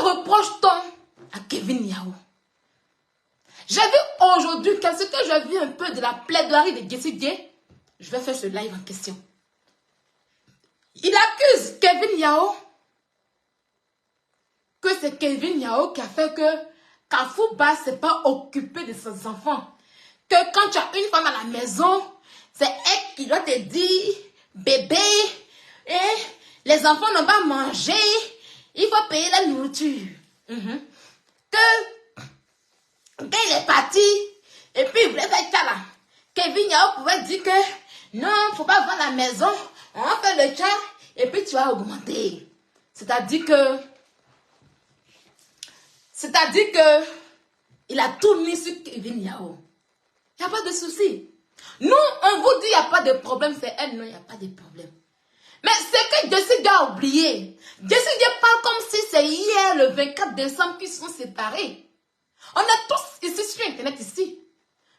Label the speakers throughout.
Speaker 1: reproche-t-on à Kevin Yao? J'ai vu aujourd'hui, ce que j'ai vu un peu de la plaidoirie de Jessie J. Je vais faire ce live en question. Il accuse Kevin Yao que c'est Kevin Yao qui a fait que Kafouba ne s'est pas occupé de ses enfants. Que quand tu as une femme à la maison, c'est elle qui doit te dire, bébé, les enfants n'ont pas mangé, il faut payer la nourriture. Que quand il est parti, et puis il voulait faire ça là, Kevin Yao pouvait dire que non, il ne faut pas vendre la maison, on va faire le chat, et puis tu vas augmenter. C'est-à-dire que il a tout mis sur Kevin Yao. Il n'y a pas de souci. Nous, on vous dit il n'y a pas de problème, c'est elle, non, il n'y a pas de problème. Mais c'est que Jessie a oublié. Jessie parle comme si c'est hier, le 24 décembre, qu'ils sont séparés. On est tous ici sur Internet, ici.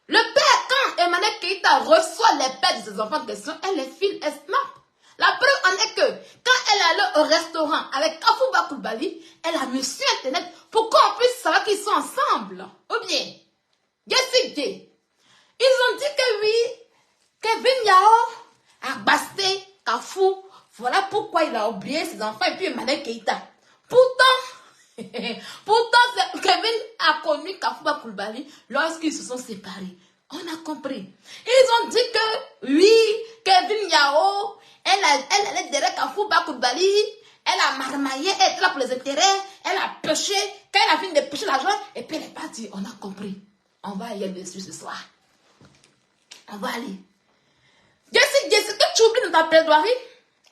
Speaker 1: Le père, quand Emmanuel Keïta reçoit les pères de ses enfants de question, elle les file, elle snap. La preuve en est que quand elle est allée au restaurant avec Kafouba Koulibaly, elle a mis sur Internet pour qu'on puisse savoir qu'ils sont ensemble. Ou bien, Jessie J. Ils ont dit que oui, Kevin Yao a basté Kafou. Voilà pourquoi il a oublié ses enfants et puis Emmanuel Keïta. Pourtant, Kevin a connu Kafouba Koulibaly lorsqu'ils se sont séparés. On a compris. Ils ont dit que oui, Kevin Yao, elle allait derrière Kafouba Koulibaly, elle a marmaillé, elle était là pour les intérêts, elle a pêché, quand elle a fini de pêcher l'argent, et puis elle est partie. On a compris. On va y aller dessus ce soir. On va aller. Jessie, que tu oublies dans ta plaidoirie,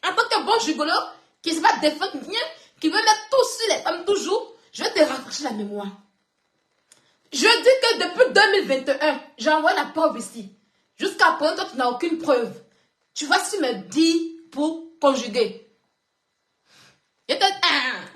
Speaker 1: en tant que bon gigolo, qui se va défendre bien, qui veut mettre tout sur les femmes toujours, je vais te rafraîchir la mémoire. Je dis que depuis 2021, j'envoie la preuve ici. Jusqu'à présent, toi, tu n'as aucune preuve. Tu vas sur me dire pour conjuguer.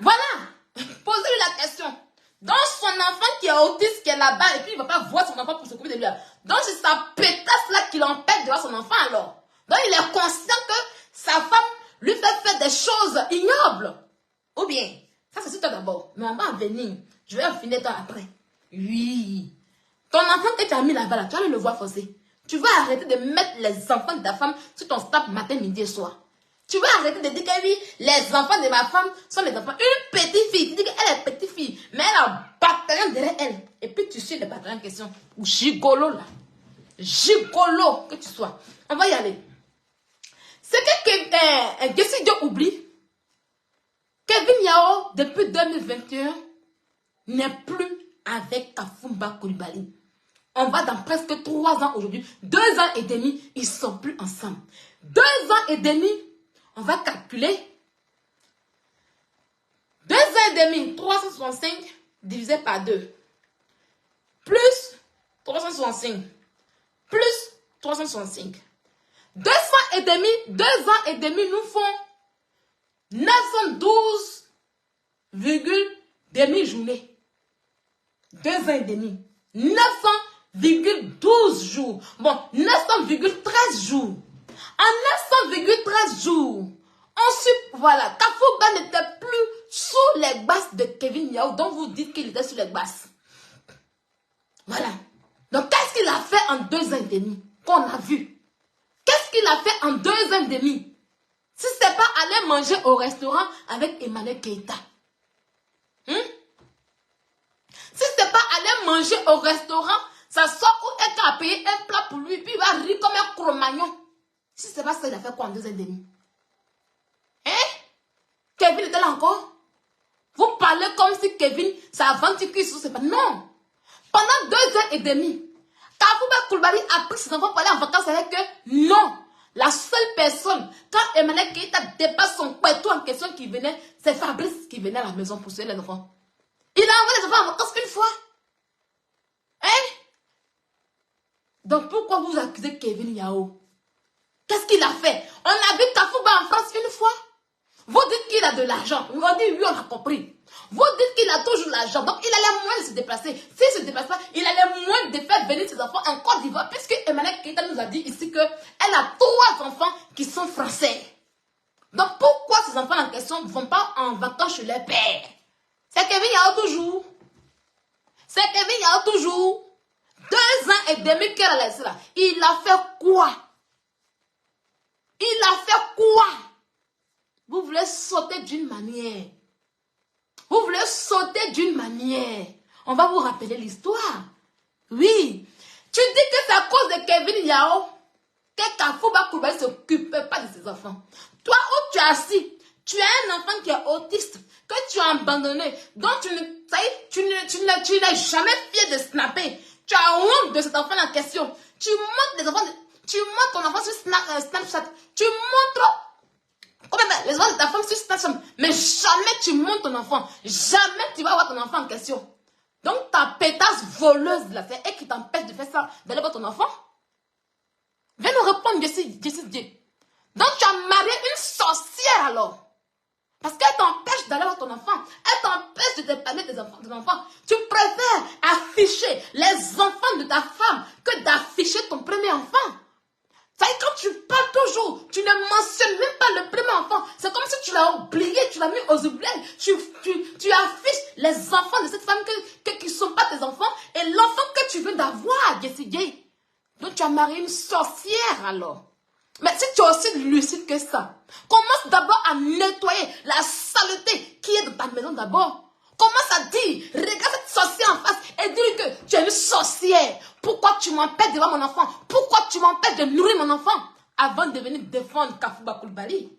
Speaker 1: Voilà. Posez-lui la question. Donc, son enfant qui est autiste, qui est là-bas, et puis il ne va pas voir son enfant pour s'occuper de lui. Donc, c'est sa pétasse-là qui l'empêche de voir son enfant alors. Donc, il est conscient que sa femme lui fait faire des choses ignobles. Ou bien, ça c'est sur toi d'abord. Mais on va en venir. Je vais en finir toi après. Oui. Ton enfant que tu as mis là-bas, là, tu vas le voir forcer. Tu vas arrêter de mettre les enfants de ta femme sur ton snap matin, midi et soir. Tu vas arrêter de dire que oui, les enfants de ma femme sont les enfants. Une petite fille, tu dis qu'elle est petite fille, mais elle a un bataillon derrière elle. Et puis tu suis le bataillon en question. Ou gigolo là. Gigolo que tu sois. On va y aller. C'est que Jessie J oublie. Kevin Yao, depuis 2021, n'est plus avec Kafouba Koulibaly. On va dans presque 3 ans aujourd'hui. 2 ans et demi, ils ne sont plus ensemble. 2 ans et demi, on va calculer. 2 ans et demi, 365 divisé par 2. Plus 365. Plus 365. 2 ans et demi nous font 912 demi-journées. 2 ans et demi. 900,12 jours. Bon, 900,13 jours. En 900,13 jours, ensuite, voilà, Kafouba n'était plus sous les basses de Kevin Yao, dont vous dites qu'il était sous les basses. Voilà. Donc, qu'est-ce qu'il a fait en 2 ans et demi qu'on a vu? Qu'est-ce qu'il a fait en 2 ans et demi? Si ce n'est pas aller manger au restaurant avec Emmanuel Keïta. Si ce n'est pas aller manger au restaurant, ça sort où elle a payé un plat pour lui, puis il va rire comme un Cro-Magnon. Si ce n'est pas ça, il a fait quoi en 2 ans et demi? Kevin était là encore? Vous parlez comme si Kevin, ça a vendu qu'il sous, c'est pas. Non! Pendant 2 ans et demi, Kafouba Koulibaly a pris ses enfants pour aller en vacances avec eux. Non! La seule personne, quand Emmanuel Keïta dépasse son pétou en question qui venait, c'est Fabrice qui venait à la maison pour suivre les enfants. Il a envoyé les enfants en vacances une fois. Donc pourquoi vous accusez Kevin Yao? Qu'est-ce qu'il a fait? On a vu Kafouba en France une fois. Vous dites qu'il a de l'argent. On dit oui, on a compris. Vous dites qu'il a toujours l'argent. Donc il allait moins de se déplacer. S'il ne se déplace pas, il allait moins de faire venir ses enfants en Côte d'Ivoire. Puisque Emmanuel Keïta nous a dit ici qu'elle a 3 enfants qui sont français. Donc pourquoi ces enfants en question ne vont pas en vacances chez leur père? C'est Kevin Yao toujours. C'est Kevin Yao toujours. 2 ans et demi qu'elle a laissé là. Il a fait quoi? Il a fait quoi? Vous voulez sauter d'une manière. Vous voulez sauter d'une manière. On va vous rappeler l'histoire. Oui. Tu dis que c'est à cause de Kevin Yao que Kafouba Koulibaly ne s'occupait pas de ses enfants. Toi où tu es assis, tu as un enfant qui est autiste, que tu as abandonné, dont tu n'es jamais fier de snapper. Tu as honte de cet enfant en question. Tu montres ton enfant sur Snapchat. Tu montres les enfants de ta femme sur Snapchat. Mais jamais tu montres ton enfant. Jamais tu vas voir ton enfant en question. Donc ta pétasse voleuse là, c'est elle qui t'empêche de faire ça, d'aller voir ton enfant. Viens nous répondre, Jessie Dieu. Donc tu as marié une sorcière alors. Parce qu'elle t'empêche d'aller voir ton enfant. Elle t'empêche de te parler de ton enfant. Tu préfères afficher les enfants de ta femme que d'afficher ton premier enfant. Ça y est, quand tu parles toujours, tu ne mentionnes même pas le premier enfant. C'est comme si tu l'as oublié, tu l'as mis aux oubliettes. Tu affiches les enfants de cette femme qui ne sont pas tes enfants et l'enfant que tu veux d'avoir, Jessie. Donc tu as marié une sorcière alors. Mais si tu es aussi lucide que ça, commence d'abord à nettoyer la saleté qui est dans ta maison d'abord. Commence à dire, regarde cette sorcière en face et dis-lui que tu es une sorcière. Pourquoi tu m'empêches de voir mon enfant? Pourquoi tu m'empêches de nourrir mon enfant? Avant de venir défendre Kafouba Koulibaly.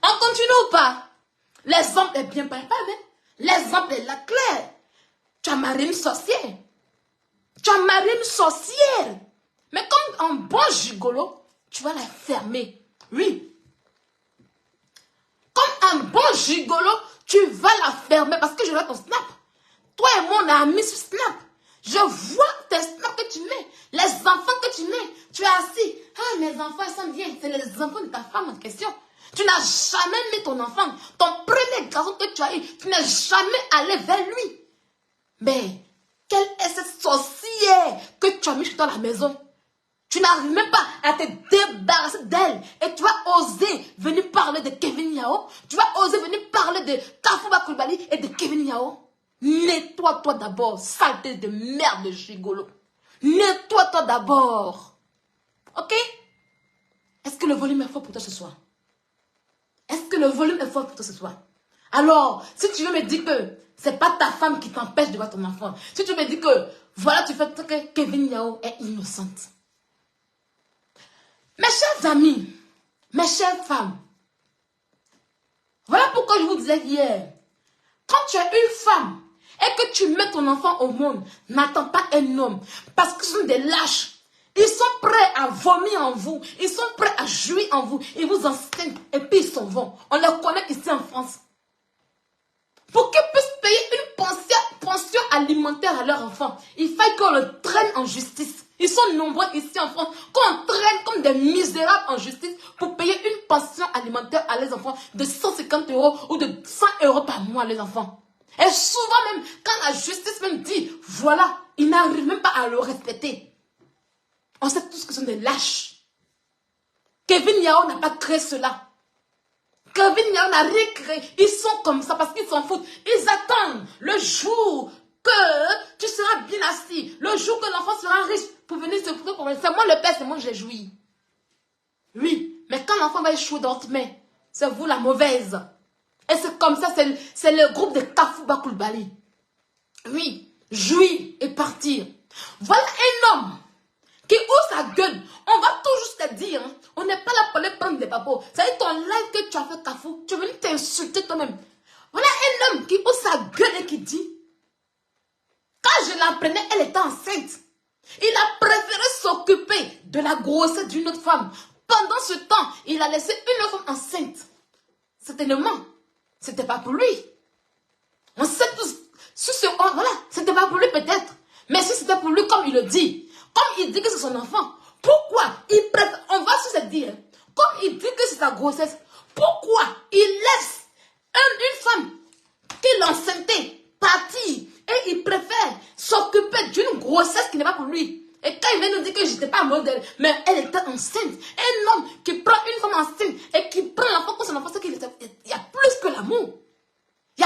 Speaker 1: On continue ou pas? L'exemple est bien palpable. L'exemple est là clair. Tu as marié une sorcière. Tu as marié une sorcière. Mais comme un bon gigolo, tu vas la fermer. Oui. Comme un bon gigolo, tu vas la fermer parce que je vois ton snap. Toi et moi, on a mis sur snap. Je vois tes snaps que tu mets. Les enfants que tu mets. Tu es assis. Ah, mes enfants, ils sont bien. C'est les enfants de ta femme en question. Tu n'as jamais mis ton enfant. Ton premier garçon que tu as eu, tu n'es jamais allé vers lui. Mais, quelle est cette sorcière que tu as mis dans la maison? Tu n'arrives même pas à te débarrasser d'elle. Et tu vas oser venir parler de Kevin Yao. Tu vas oser venir parler de Kafouba Koulibaly et de Kevin Yao. Nettoie-toi d'abord, saleté de merde de gigolo. Nettoie-toi d'abord. Ok? Est-ce que le volume est fort pour toi ce soir? Est-ce que le volume est fort pour toi ce soir? Alors, si tu veux me dire que c'est pas ta femme qui t'empêche de voir ton enfant. Si tu me dis que, voilà, tu fais que Kevin Yao est innocente. Mes chers amis, mes chères femmes, voilà pourquoi je vous disais hier, quand tu es une femme et que tu mets ton enfant au monde, n'attends pas un homme, parce que ce sont des lâches. Ils sont prêts à vomir en vous, ils sont prêts à jouir en vous, ils vous enseignent et puis ils s'en vont. On les connaît ici en France. Pour qu'ils puissent payer une pension alimentaire à leur enfant, il faut qu'on le traîne en justice. Ils sont nombreux ici en France, qu'on traîne comme des misérables en justice pour payer une pension alimentaire à les enfants de 150 € ou de 100 € par mois à les enfants. Et souvent même, quand la justice même dit, voilà, ils n'arrivent même pas à le respecter. On sait tous que ce sont des lâches. Kevin Yao n'a pas créé cela. Kevin Yao n'a rien créé. Ils sont comme ça parce qu'ils s'en foutent. Ils attendent le jour que tu seras bien assis, le jour que l'enfant sera riche pour venir se foutre pour moi. C'est moi le père, c'est moi que j'ai joui. Oui, mais quand l'enfant va échouer dans votre main, c'est vous la mauvaise. Et c'est comme ça, c'est le groupe de Kafouba Koulibaly. Oui, jouir et partir. Voilà un homme qui ouvre sa gueule. On va toujours te dire, hein, on n'est pas là pour les prendre des papos. C'est ton live que tu as fait, Kafou. Tu es venu t'insulter toi-même. Voilà un homme qui ouvre sa gueule et qui dit, quand je l'apprenais, elle était enceinte. Il a préféré s'occuper de la grossesse d'une autre femme. Pendant ce temps, il a laissé une autre femme enceinte. Certainement, c'était pas pour lui. On sait tous, voilà, c'était pas pour lui peut-être. Mais si c'était pour lui, comme il le dit, comme il dit que c'est son enfant, pourquoi il préfère, on va se dire, comme il dit que c'est sa grossesse, pourquoi il laisse une femme qui l'enceintait partir et il préfère s'occuper d'une grossesse qui n'est pas pour lui. Et quand il vient nous dire que je n'étais pas modèle, mais elle était enceinte. Un homme qui prend une femme enceinte et qui prend l'enfant comme son enfant, c'est qu'il y a plus que l'amour. Il y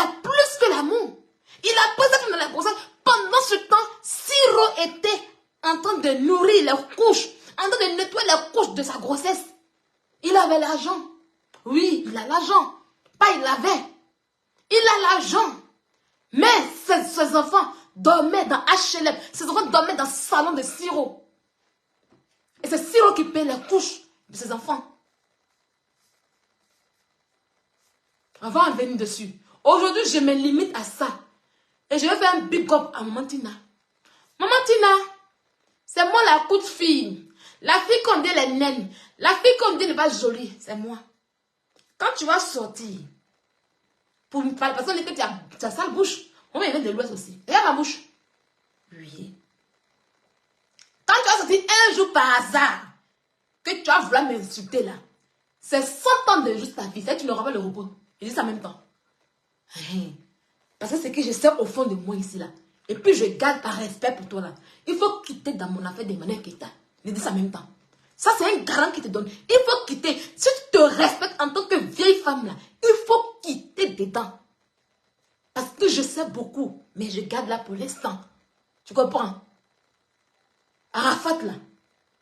Speaker 1: Il a posé ça dans la grossesse. Pendant ce temps, Ciro était en train de nourrir les couches, en train de nettoyer les couches de sa grossesse. Il avait l'argent. Oui, il a l'argent. Pas il avait. Il a l'argent. Mais ses enfants dormaient dans HLM. Ses enfants dormaient dans le salon de Ciro. Et c'est Ciro qui paye les couches de ses enfants. On va en venir dessus. Aujourd'hui, je me limite à ça. Et je vais faire un big up à Maman Tina. Maman Tina, c'est moi la coup de fille. La fille qu'on dit les naines. La fille qu'on dit n'est pas jolie. C'est moi. Quand tu vas sortir, pour me parler, parce qu'on dit que tu as sale bouche. Moi, il vient de l'ouest aussi. Regarde ma bouche. Oui. Quand tu vas sortir un jour par hasard, que tu vas vouloir m'insulter là, c'est 100 ans de juste ta vie. Tu n'auras pas le repos. Je dis ça en même temps. Parce que c'est que je sais au fond de moi ici là. Et puis je garde par respect pour toi là. Il faut quitter dans mon affaire des manières que tu as. Je dis ça en même temps. Ça c'est un garant qui te donne. Il faut quitter. Si tu te respectes en tant que vieille femme là, il faut quitter dedans. Parce que je sais beaucoup. Mais je garde là pour l'instant. Tu comprends? Arafat là.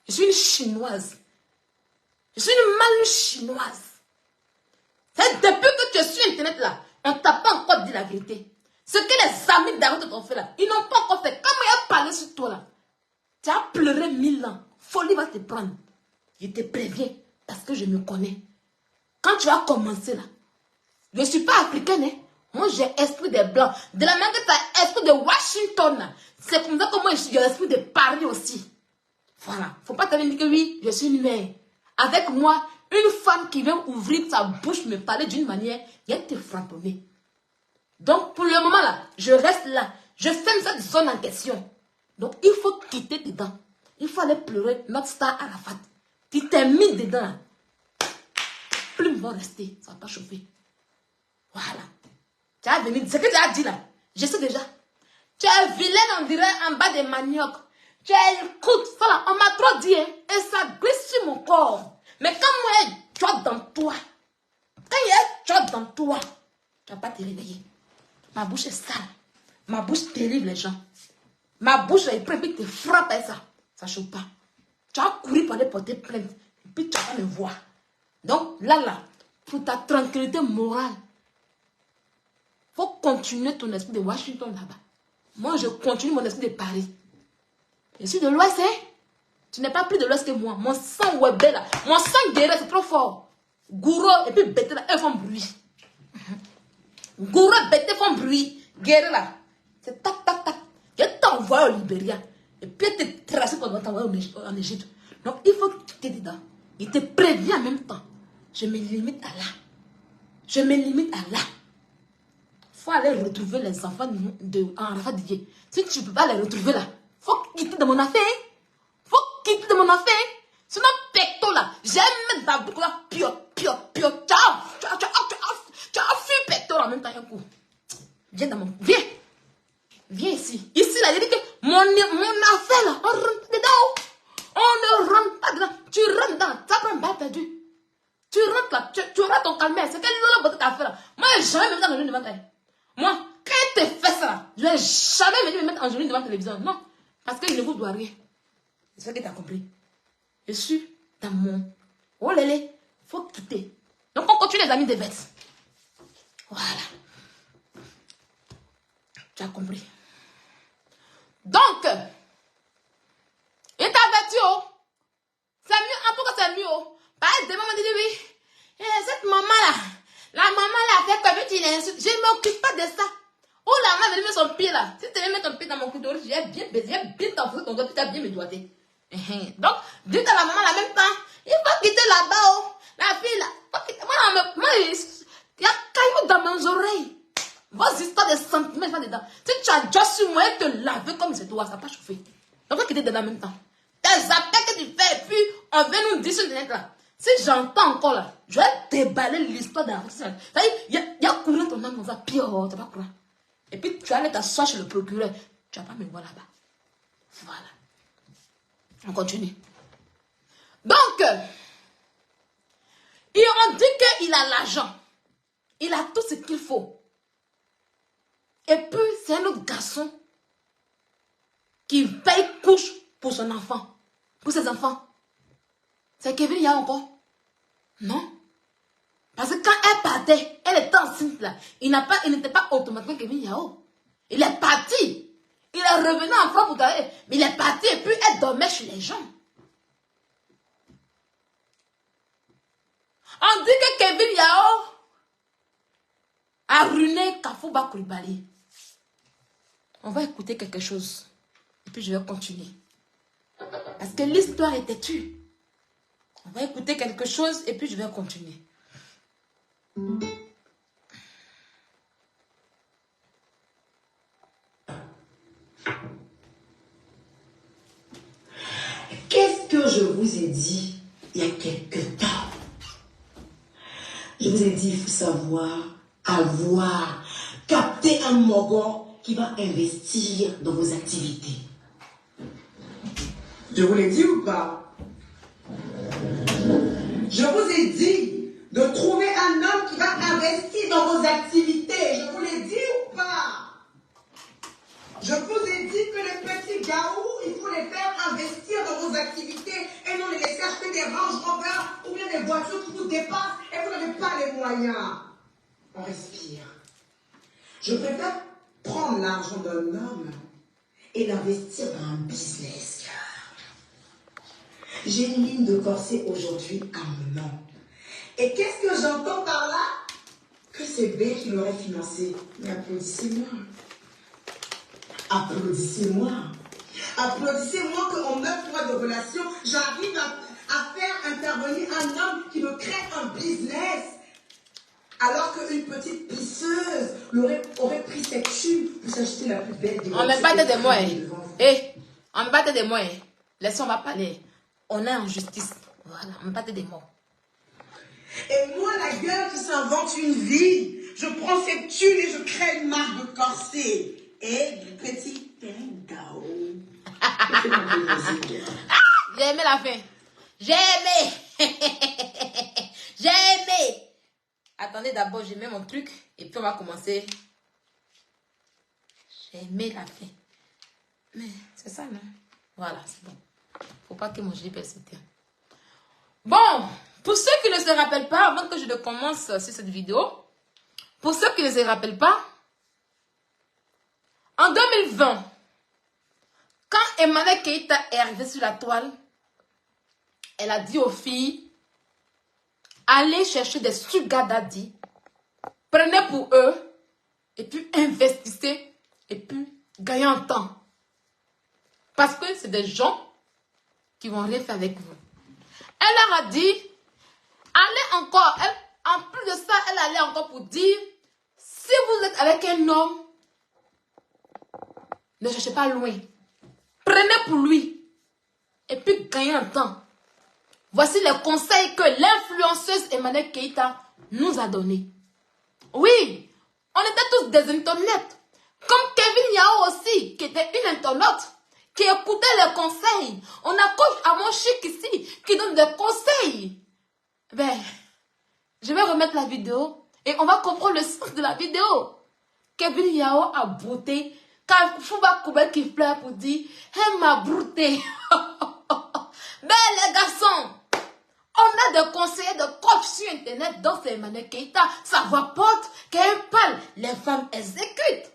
Speaker 1: Je suis une chinoise. Je suis une malue chinoise. C'est depuis que tu es sur internet là, on t'a pas encore dit la vérité. Ce que les amis d'Arafat t'ont fait là, ils n'ont pas encore fait. Comme il a parlé sur toi là, tu as pleuré 1000 ans. Folie va te prendre. Je te préviens parce que je me connais. Quand tu as commencé là, je ne suis pas africaine. Hein? Moi j'ai esprit des blancs. De la manière que tu as esprit de Washington. C'est comme ça que moi j'ai l'esprit de Paris aussi. Voilà. Faut pas te dire que oui, je suis une mère. Avec moi, une femme qui vient ouvrir sa bouche, me parler d'une manière, il y a te frapponner. Donc, pour le moment là, je reste là. Je ferme cette zone en question. Donc, il faut quitter dedans. Il faut aller pleurer notre star Arafat. Tu t'es mis dedans là. Plus va rester, ça va pas chauffer. Voilà. Tu as venu, ce que tu as dit là, je sais déjà. Tu es vilaine, on dirait, en bas des maniocs. Tu écoutes, voilà, on m'a trop dit, hein, et ça glisse sur mon corps. Mais quand moi, il y a joie dans toi, quand il y a joie dans toi, tu ne vas pas te réveiller. Ma bouche est sale. Ma bouche délivre les gens. Ma bouche est prête, puis te frappe et ça ne chauffe pas. Tu vas courir pour aller porter plainte, et puis tu vas me voir. Donc, là, pour ta tranquillité morale, il faut continuer ton esprit de Washington là-bas. Moi, je continue mon esprit de Paris. Je suis de l'Ouest, hein? Tu n'es pas plus de l'Ouest que moi. Mon sang webé là, mon sang guerrier, c'est trop fort. Gouro et puis Bété là, elles font bruit. Gouro et Bété font bruit. Guerrier là, c'est tac, tac, tac. Je t'envoie au Libéria. Et puis tu te tracé pour t'envoyer en Égypte. Donc il faut quitter dedans. Il te prévient en même temps. Je me limite à là. Je me limite à là. Il faut aller retrouver les enfants de Arafat Didier. Si tu ne peux pas les retrouver là, il faut quitter de mon affaire. Faut quitter de mon affaire. Sinon, pecto là, j'aime mettre ta boucle là, pio. Tu as fui pecto là en même temps un coup. Viens dans mon. Viens. Viens ici. Ici là, il dit que mon affaire là, on rentre dedans. On ne rentre pas dedans. Tu rentres dedans, ça prend une balle perdue. Tu rentres là, tu auras ton calmeur. C'est quelle idée là, ta affaire là. Moi, je n'ai jamais mis dans le devant elle. Moi, quand elle te fait ça là, je n'ai jamais venu me mettre en genou devant la télévision. Non. Parce que je ne vous dois rien. C'est ce que tu as compris. Je suis dans mon... Oh lélé, il faut quitter. Donc on continue les amis des bêtes. Voilà. Tu as compris. Donc, il t'a averti, oh. C'est mieux, en tout cas c'est mieux, oh. Par exemple, maman dit oui. Et cette maman là, la maman là fait comme tu l'insultes. Je ne m'occupe pas de ça. Oh la maman, elle met son pied là. Si tu veux mettre ton pied dans mon couteau, j'ai bien baisé, j'ai bien t'enfoncer ton doigt, tu as bien me doigté. Donc, dites à la maman en même temps, il faut quitter là-bas, oh. La fille là, faut quitter. Moi, il y a caillou dans mes oreilles. Vos histoires de sentiments, ça dedans. Si tu as déjà su moi, te laver comme c'est toi, ça n'a pas chauffé. Donc, faut quitter dedans en même temps. Tes appels que tu fais, et puis, on vient nous dire sur le net là. Si j'entends encore là, je vais déballer l'histoire d'Arafat. Il y a couru ton âme dans un pire, tu vas pas croire. Et puis, tu allais t'asseoir chez le procureur. Tu vas pas me voir là-bas. Voilà. On continue. Donc, ils ont dit qu'il a l'argent. Il a tout ce qu'il faut. Et puis, c'est un autre garçon qui paye couche pour son enfant. Pour ses enfants. C'est Kevin Yao encore? Non. Parce que quand elle partait, elle était enceinte là. Il n'était pas automatiquement Kevin Yao. Il est parti. Il est revenu en France pour travailler. Mais il est parti et puis elle dormait chez les gens. On dit que Kevin Yao a ruiné Kafouba Koulibaly. On va écouter quelque chose. Et puis je vais continuer. Parce que l'histoire est têtue. On va écouter quelque chose et puis je vais continuer.
Speaker 2: Qu'est-ce que je vous ai dit il y a quelque temps? Je vous ai dit, il faut savoir, avoir, capter un mogon qui va investir dans vos activités. Je vous l'ai dit ou pas? Je vous ai dit de trouver un homme qui va investir dans vos activités. Je vous l'ai dit ou pas? Je vous ai dit que les petits gaous, il faut les faire investir dans vos activités et non les laisser acheter des Range Rover ou bien des voitures qui vous dépassent et vous n'avez pas les moyens. On respire. Je préfère prendre l'argent d'un homme et l'investir dans un business. J'ai une ligne de corset aujourd'hui à mon nom. Et qu'est-ce que j'entends par là? Que c'est B qui l'aurait financé. Mais applaudissez-moi. Applaudissez-moi. Applaudissez-moi qu'en 9 mois de relation, j'arrive à faire intervenir un homme qui me crée un business. Alors qu'une petite pisseuse aurait pris cette chute pour s'acheter la plus belle des voitures.
Speaker 1: On ne pas des moyens. On ne pas des moyens. Laissons, on va parler. On est en justice. Voilà, on ne pas des mots.
Speaker 2: Et moi, la gueule qui s'invente une vie, je prends cette thune et je crée une marque de corset. Et du petit Tengao.
Speaker 1: J'ai aimé la fin. J'ai aimé. J'ai aimé. Attendez, d'abord, j'ai mis mon truc. Et puis, on va commencer. J'ai aimé la fin. Mais c'est ça, non? Voilà, c'est bon. Faut pas que mon JP se tienne. Bon, pour ceux qui ne se rappellent pas, avant que je ne commence sur cette vidéo, pour ceux qui ne se rappellent pas, en 2020, quand Emmanuel Keïta est arrivé sur la toile, elle a dit aux filles, allez chercher des sugar daddy, prenez pour eux, et puis investissez, et puis gagnez en temps. Parce que c'est des gens qui vont rien faire avec vous. Elle leur a dit, allez encore, en plus de ça, elle allait encore pour dire, si vous êtes avec un homme, ne cherchez pas loin. Prenez pour lui. Et puis gagnez un temps. Voici les conseils que l'influenceuse Emmanuel Keïta nous a donnés. Oui, on était tous des internautes. Comme Kevin Yao aussi, qui était une internaute, qui écoutait les conseils. On a coach à mon chic ici, qui donne des conseils. Ben, je vais remettre la vidéo et on va comprendre le sens de la vidéo. Kevin Yao a brouté. Quand Fouba Koubel qui pleure pour dire, elle m'a brouté. Ben les garçons, on a des conseillers de coach sur internet dont c'est Emmanuel Keïta. Ça rapporte qu'elle parle. Les femmes exécutent.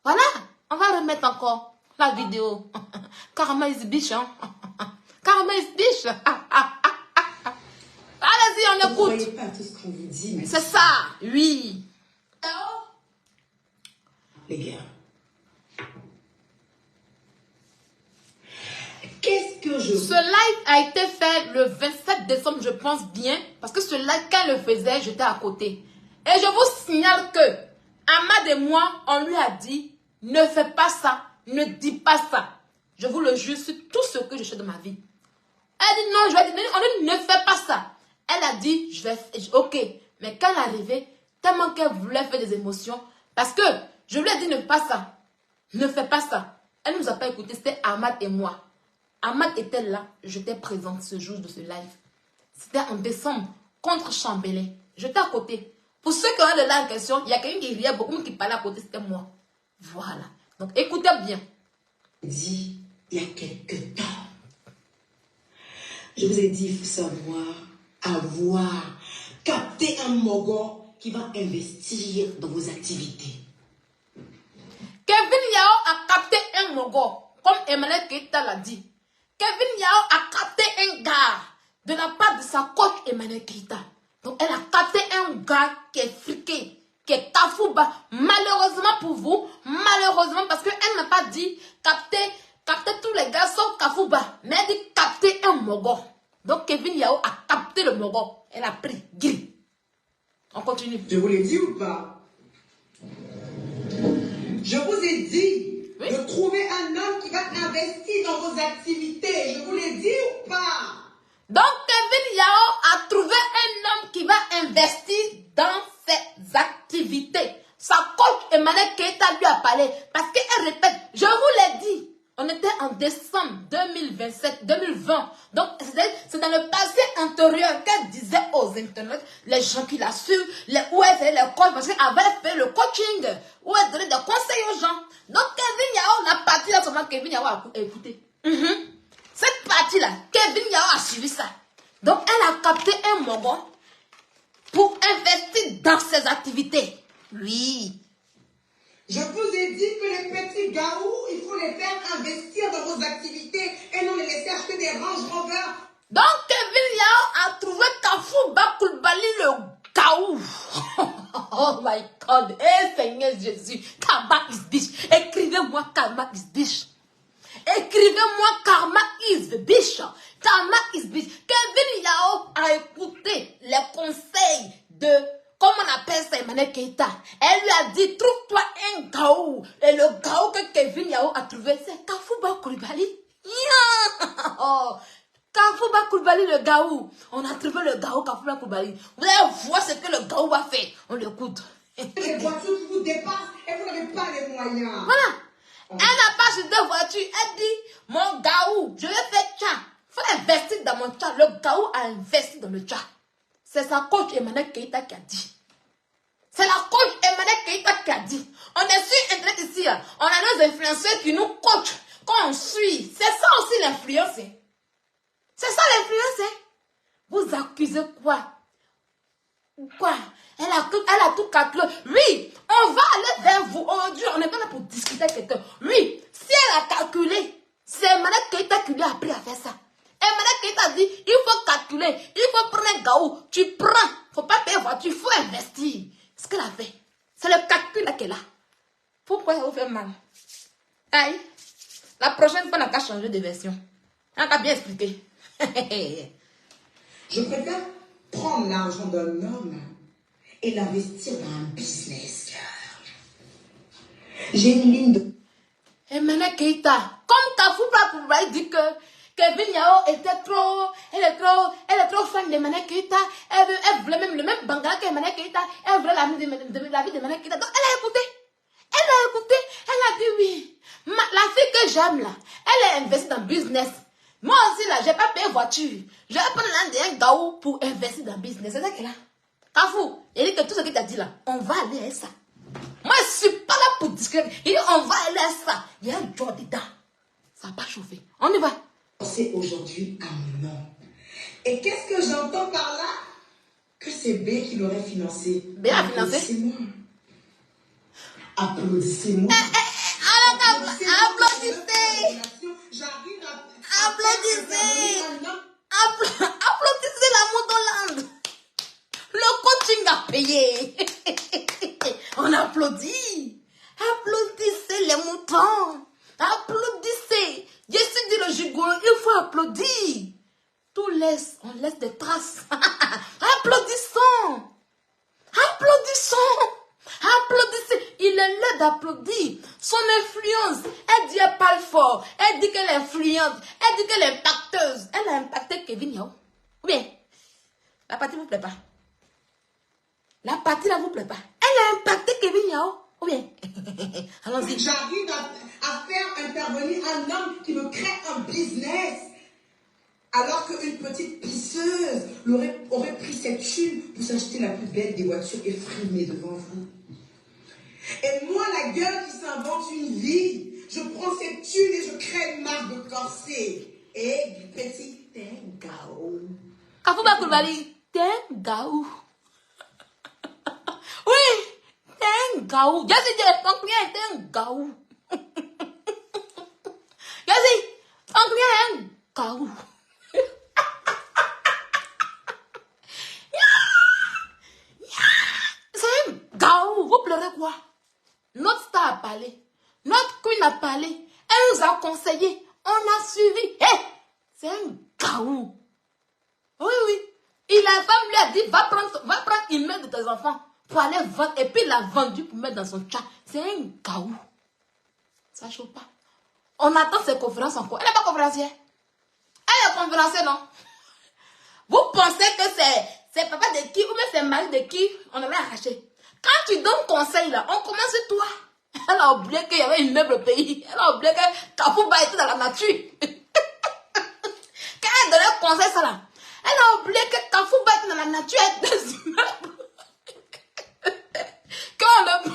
Speaker 1: Voilà, on va remettre encore la vidéo. Carrément is bitch, hein. Carrément is bitch. Allez-y, on écoute.
Speaker 2: Vous ne voyez pas tout ce qu'on vous dit, mais...
Speaker 1: C'est ça, oui.
Speaker 2: Les gars. Qu'est-ce que je...
Speaker 1: Ce live a été fait le 27 décembre, je pense bien. Parce que ce live, quand elle le faisait, j'étais à côté. Et je vous signale que Ahmad et moi, on lui a dit, ne fais pas ça, ne dis pas ça. Je vous le jure sur tout ce que je fais de ma vie. Elle dit non, je vais dire, on dit ne fais pas ça. Elle a dit, je vais, ok. Mais quand elle est arrivée, tellement qu'elle voulait faire des émotions, parce que je lui ai dit ne pas ça, ne fais pas ça. Elle ne nous a pas écouté, c'était Ahmad et moi. Ahmad était là, j'étais présente ce jour de ce live. C'était en décembre, contre Chambellet. J'étais à côté. Pour ceux qui ont le live en question, il y a quelqu'un qui riait beaucoup, qui parlait à côté, c'était moi. Voilà. Donc, écoutez bien.
Speaker 2: Dit il y a quelques temps. Je vous ai dit, il faut savoir avoir, capter un mogo qui va investir dans vos activités.
Speaker 1: Kevin Yao a capté un mogo, comme Emmanuel Keita l'a dit. Kevin Yao a capté un gars de la part de sa coach Emmanuel Keita. Donc, elle a capté un gars qui est friqué, qui est Kafouba. Malheureusement pour vous, malheureusement parce qu'elle n'a pas dit capter tous les gars sauf Kafouba. Mais elle dit capter un mogo. Donc, Kevin Yao a capté le mogo. Elle a pris. Gris. On continue.
Speaker 2: Je vous l'ai dit ou pas? Je vous ai dit de trouver un homme qui va investir dans vos activités. Je vous l'ai dit ou pas?
Speaker 1: Donc, Kevin Yao a trouvé un homme qui va investir dans ses activités. Sa coach Emmanuel Keita lui a parlé. Parce qu'elle répète, je vous l'ai dit. On était en décembre 2020. Donc, c'est dans le passé antérieur qu'elle disait aux internautes, les gens qui la suivent, où elle faisait les coachs, parce qu'elle avait fait le coaching, où elle donnait des conseils aux gens. Donc, Kevin Yao, la partie là, seulement Kevin Yao a écouté. Cette partie-là, Kevin Yao a suivi ça. Donc, elle a capté un moment pour investir dans ses activités. Oui.
Speaker 2: Je vous ai dit que les petits gaous, il faut les faire investir dans vos activités et non les laisser acheter des Range Rover.
Speaker 1: Donc, Kevin Yao a trouvé Kafouba Koulibaly le gaou. Oh my God. Eh Seigneur Jésus. Karma is bitch. Écrivez-moi Karma is bitch. Écrivez-moi Karma is the bitch. Karma is bitch. Kevin Yao a écouté les conseils de, comment on appelle ça, Emmanuel Keita. Elle lui a dit, trouve-toi un gaou. Et le gaou que Kevin Yao a trouvé, c'est Kafouba Koulibaly. Oh, Kafouba Koulibaly, le gaou. On a trouvé le gaou Kafouba Koulibaly. Vous allez voir ce que le gaou a fait. On l'écoute.
Speaker 2: Les voitures qui vous dépassent et vous n'avez pas les moyens.
Speaker 1: Voilà. Elle n'a pas acheté de voiture. Elle dit, mon gaou, je vais faire tcha. Il faut investir dans mon tcha. Le gaou a investi dans le tcha. C'est sa coach Emmanuel Keita qui a dit. C'est la coach Emmanuel Keita qui a dit. On est sur Internet ici. On a nos influenceurs qui nous coachent. Quand on suit. C'est ça aussi l'influence. C'est ça l'influence. Vous accusez quoi? Quoi? Elle a tout calculé. Oui, on va aller vers vous. Aujourd'hui, on n'est pas là pour discuter avec quelqu'un. Oui, si elle a calculé, c'est Emmanuel Keita qui lui a appris à faire ça. Emmanuel Keita dit, il faut calculer, il faut prendre un gaou. Tu prends, il ne faut pas payer voiture, il faut investir. Ce qu'elle a fait, c'est le calcul là qu'elle a. Pourquoi ça vous fait mal? Aïe, la prochaine fois, on n'a qu'à changer de version. On n'a qu'à bien expliquer.
Speaker 2: Je préfère prendre l'argent d'un homme et l'investir dans un business, girl. J'ai une ligne de...
Speaker 1: Emmanuel Keita, comme Kafouba Koulibaly dit que Kevin Yao était trop, elle est trop fan d'Emmanuel Keita, elle voulait même le même bangala qu'Emmanuel Keita, elle voulait la vie d'Emmanuel Keita. Donc elle a écouté, elle a dit oui. La fille que j'aime là, elle est investie dans le business. Moi aussi là, je n'ai pas payé voiture. Je vais prendre un gaou pour investir dans le business. C'est ça qu'elle a. Kafou, il dit que tout ce que tu as dit là, on va aller à ça. Moi, je ne suis pas là pour discuter. Il dit, on va aller à ça. Il y a un job dedans. Ça n'a pas chauffé. On y va.
Speaker 2: C'est aujourd'hui un non. Et qu'est-ce que j'entends par là? Que c'est B qui l'aurait financé.
Speaker 1: B a financé?
Speaker 2: Applaudissez-moi. Applaudissez-moi.
Speaker 1: Applaudissez.
Speaker 2: J'arrive à...
Speaker 1: Applaudissez. Applaudissez la Montolande. Le coaching a payé. On applaudit. Applaudissez les moutons. Applaudissez. Je suis dit le gigolo, il faut applaudir. On laisse des traces. Applaudissons. Applaudissez. Il est là d'applaudir. Son influence. Elle dit qu'elle parle fort. Elle dit qu'elle est influente. Elle dit qu'elle est impacteuse. Elle a impacté Kevin Yao. Ou bien, la partie ne vous plaît pas. La partie là vous plaît pas. Elle a impacté Kevin Yao. Ou bien, allons-y.
Speaker 2: J'arrive à faire intervenir un homme qui me crée un business. Alors qu'une petite pisseuse aurait pris cette thune pour s'acheter la plus belle des voitures et frimer devant vous. Et moi, la gueule qui s'invente une vie. Je prends cette tune et je crée une marque de corset. Et du petit Tengao.
Speaker 1: Kafouba Koulibaly, Tengao. Oui, Tengao. Je suis dit, ton client est Tengao. Je dis, ton client est un gaou. C'est un gaou. Vous pleurez quoi? Notre star a parlé. Notre queen a parlé. Elle nous a conseillé. On a suivi. Hé! C'est un gaou. Oui, oui. Et la femme lui a dit, va prendre une main de tes enfants pour aller vendre. Et puis il l'a vendu pour mettre dans son chat. C'est un gaou. Ça ne chauffe pas. On attend ses conférences encore. Elle n'est pas conférencière. Elle est conférencière, non? Vous pensez que c'est papa de qui ou même c'est mari de qui on avait arraché. Quand tu donnes conseil là, on commence sur toi. Elle a oublié qu'il y avait une meuble au pays. Elle a oublié que Kafouba était dans la nature. Quand elle donnait conseil ça là, elle a oublié que Kafouba était dans la nature avec des immeubles. Quand le...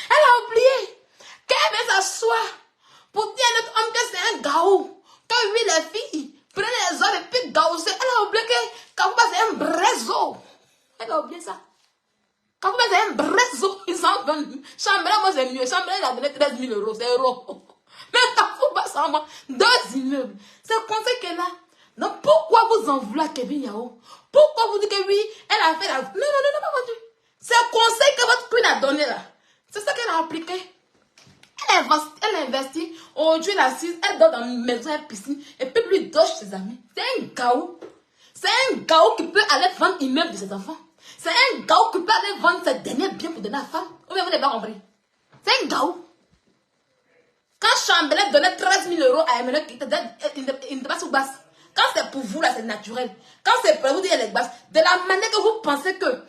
Speaker 1: Elle a oublié qu'elle vient s'asseoir pour dire à notre homme que c'est un gaou. Que lui, les filles, prenaient les hommes et puis gaoussent. Elle a oublié que Kafouba c'est un brezo. Elle a oublié ça. Kafouba c'est un brezo. Ils s'en donnent. Chambellan, moi c'est mieux. Chambellan, il a donné 13 000 euros. C'est euro. Mais Kafouba, ça en va 2 immeubles. C'est le conseil qu'elle a. Donc pourquoi vous en voulez à Kevin Yao? Pourquoi vous dites que oui, elle a fait la... Non, pas vendu. C'est le conseil que votre queen a donné là. C'est ça qu'elle a appliqué. Elle investit. Aujourd'hui, elle est assise, elle dort dans une maison, une piscine. Et puis lui dort chez ses amis. C'est un gaou. C'est un gaou qui peut aller vendre l'immeuble de ses enfants. C'est un gaou qui peut aller vendre ses derniers biens pour donner à la femme. Ou bien vous n'avez pas compris. C'est un gaou. Quand Chambellan donnait 13 000 euros à Emmanuel, il n'était pas sous basse. Quand c'est pour vous, là, c'est naturel. Quand c'est pour vous, il y a les basses. De la manière que vous pensez que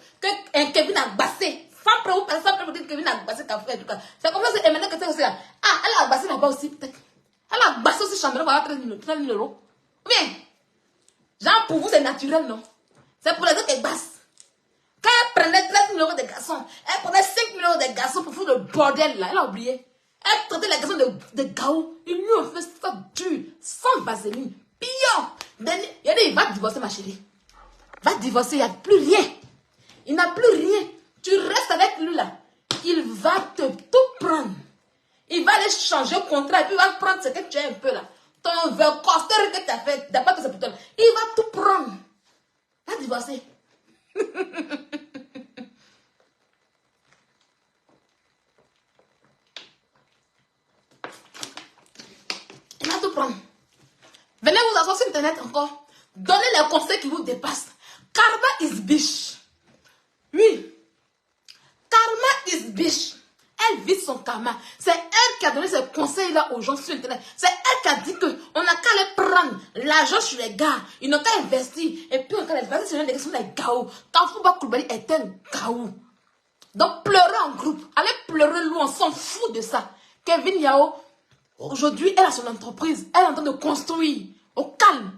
Speaker 1: Kevin a bassé. Sans preuve, vous dites que Kevin a bassé Kafouba et tout ça. C'est comme ça que Emmanuel que c'est aussi là. Ah, elle a bassé là-bas aussi, peut-être. Elle a bassé aussi Chambellan pour avoir 13 000 euros. Mais, genre, pour vous, c'est naturel, non? C'est pour les autres qu'elle basse. Quand elle prenait 13 000 euros des garçons, elle prenait 5 000 euros des garçons pour faire le bordel, là. Elle a oublié. Elle traitait les garçons de gaou. Ils lui ont fait ça dur, sans vaseline. Pire. Il a dit, il va divorcer, ma chérie. Va divorcer, il n'y a plus rien. Il n'a plus rien. Tu restes avec lui là. Il va te tout prendre. Il va aller changer le contrat et puis il va prendre ce que tu as un peu là. Ton vercoster que tu as fait, d'abord que c'est pour toi. Il va tout prendre. Va divorcer. Il va tout prendre. Venez vous asseoir sur internet encore. Donnez les conseils qui vous dépassent. Karma is bitch. Oui. Karma is bitch. Elle vit son karma. C'est elle qui a donné ces conseils-là aux gens sur internet. C'est elle qui a dit qu'on n'a qu'à aller prendre l'argent sur les gars. Ils n'ont qu'à investir. Et puis on n'a qu'à investir sur les gars. Sont des gaou. Kafouba Koulibaly est un gaou. Donc pleurez en groupe. Allez pleurer loin. On s'en fout de ça. Kevin Yao, aujourd'hui, elle a son entreprise. Elle est en train de construire. Au calme.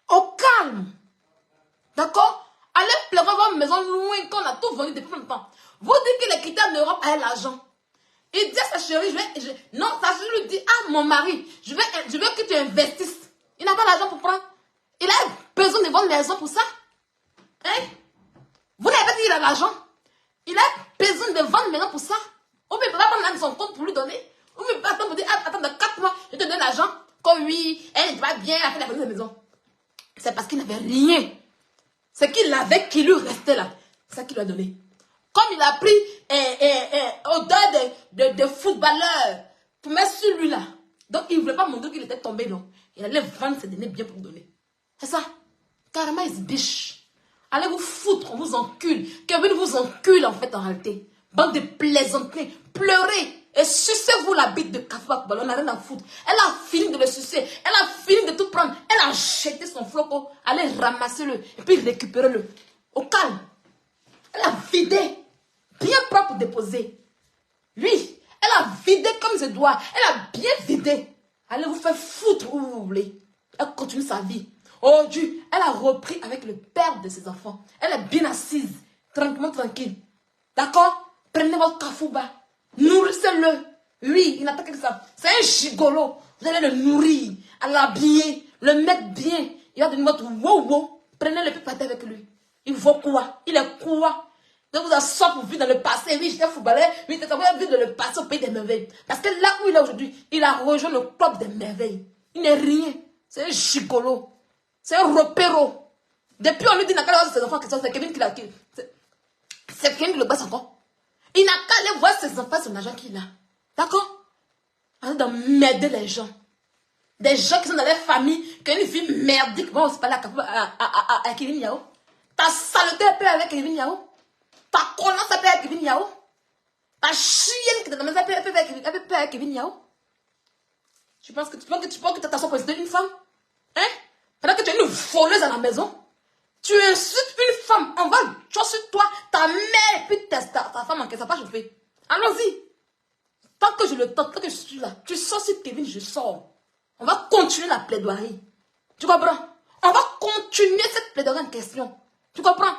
Speaker 1: Au calme. D'accord? Allez pleurer votre maison loin qu'on a tout vendu depuis longtemps. Vous dites que les critères d'Europe a l'argent. Il dit à sa chérie, non, sa chérie lui dit, ah mon mari, je veux que tu investisses. Il n'a pas l'argent pour prendre. Il a besoin de vendre maison pour ça. Hein? Vous n'avez pas dit qu'il a l'argent. Il a besoin de vendre maison pour ça. Ou bien il ne peut pas prendre son compte pour lui donner. Ou bien il peut attendre pour dire, attends, dans 4 mois, je te donne l'argent. Comme oui, elle n'est pas bien, elle a fait la maison. C'est parce qu'il n'avait rien. C'est qu'il avait qui lui restait là. C'est ça qu'il lui a donné. Comme il a pris odeur de footballeur pour mettre sur lui là. Donc il ne voulait pas montrer qu'il était tombé, non. Il allait vendre ses derniers biens pour lui donner. C'est ça. Karma is bitch. Allez vous foutre, on vous encule. Kevin vous encule en fait en réalité. Bande de plaisanteries. Pleurez. Et sucez-vous la bite de Kafouba Koulibaly. On n'a rien à foutre. Elle a fini de le sucer. Elle a fini de tout prendre. Elle a jeté son flocon. Allez ramasser-le. Et puis récupérez-le. Au calme. Elle a vidé. Bien propre déposé. Lui, elle a vidé comme ses doigts. Elle a bien vidé. Allez vous faire foutre où vous voulez. Elle continue sa vie. Aujourd'hui, elle a repris avec le père de ses enfants. Elle est bien assise. Tranquillement, tranquille. D'accord? Prenez votre kafouba. Nourrissez-le. Oui, il n'attaque que ça. C'est un gigolo. Vous allez le nourrir, l'habiller, le mettre bien. Il va devenir votre wow. Prenez le pipaté avec lui. Il vaut quoi? Il est quoi? Donc vous avez sorti pour vivre dans le passé. Oui, j'étais footballeur. Oui, vous avez vivre dans le passé au pays des merveilles. Parce que là où il est aujourd'hui, il a rejoint le club des merveilles. Il n'est rien. C'est un gigolo. C'est un repéro. Depuis, on lui dit, n'a qu'à aller voir ses enfants, c'est Kevin qui l'a. C'est Kevin qui le passe encore. Il n'a qu'à aller voir ses enfants, son argent qu'il a. D'accord? Arrête d'emmerder les gens. Des gens qui sont dans les familles, qui ont une vie merdique. Bon, c'est pas là à Kevin Yao. Ta saleté est paix avec Kevin Yao. Ta connasse est paix avec Kevin Yao. Ta chienne qui est dans la maison est paix avec Kevin Yao. Tu penses que tu t'assois pour insulter une femme? Hein? Pendant que tu es une voleuse à la maison, tu insultes une femme, on va chasser toi, ta mère, puis ta femme en caisse, ça va pas chauffer. Allons-y. Tant que je le tente, tant que je suis là, tu sors sur Kevin, je sors. On va continuer la plaidoirie. Tu comprends? On va continuer cette plaidoirie en question. Tu comprends?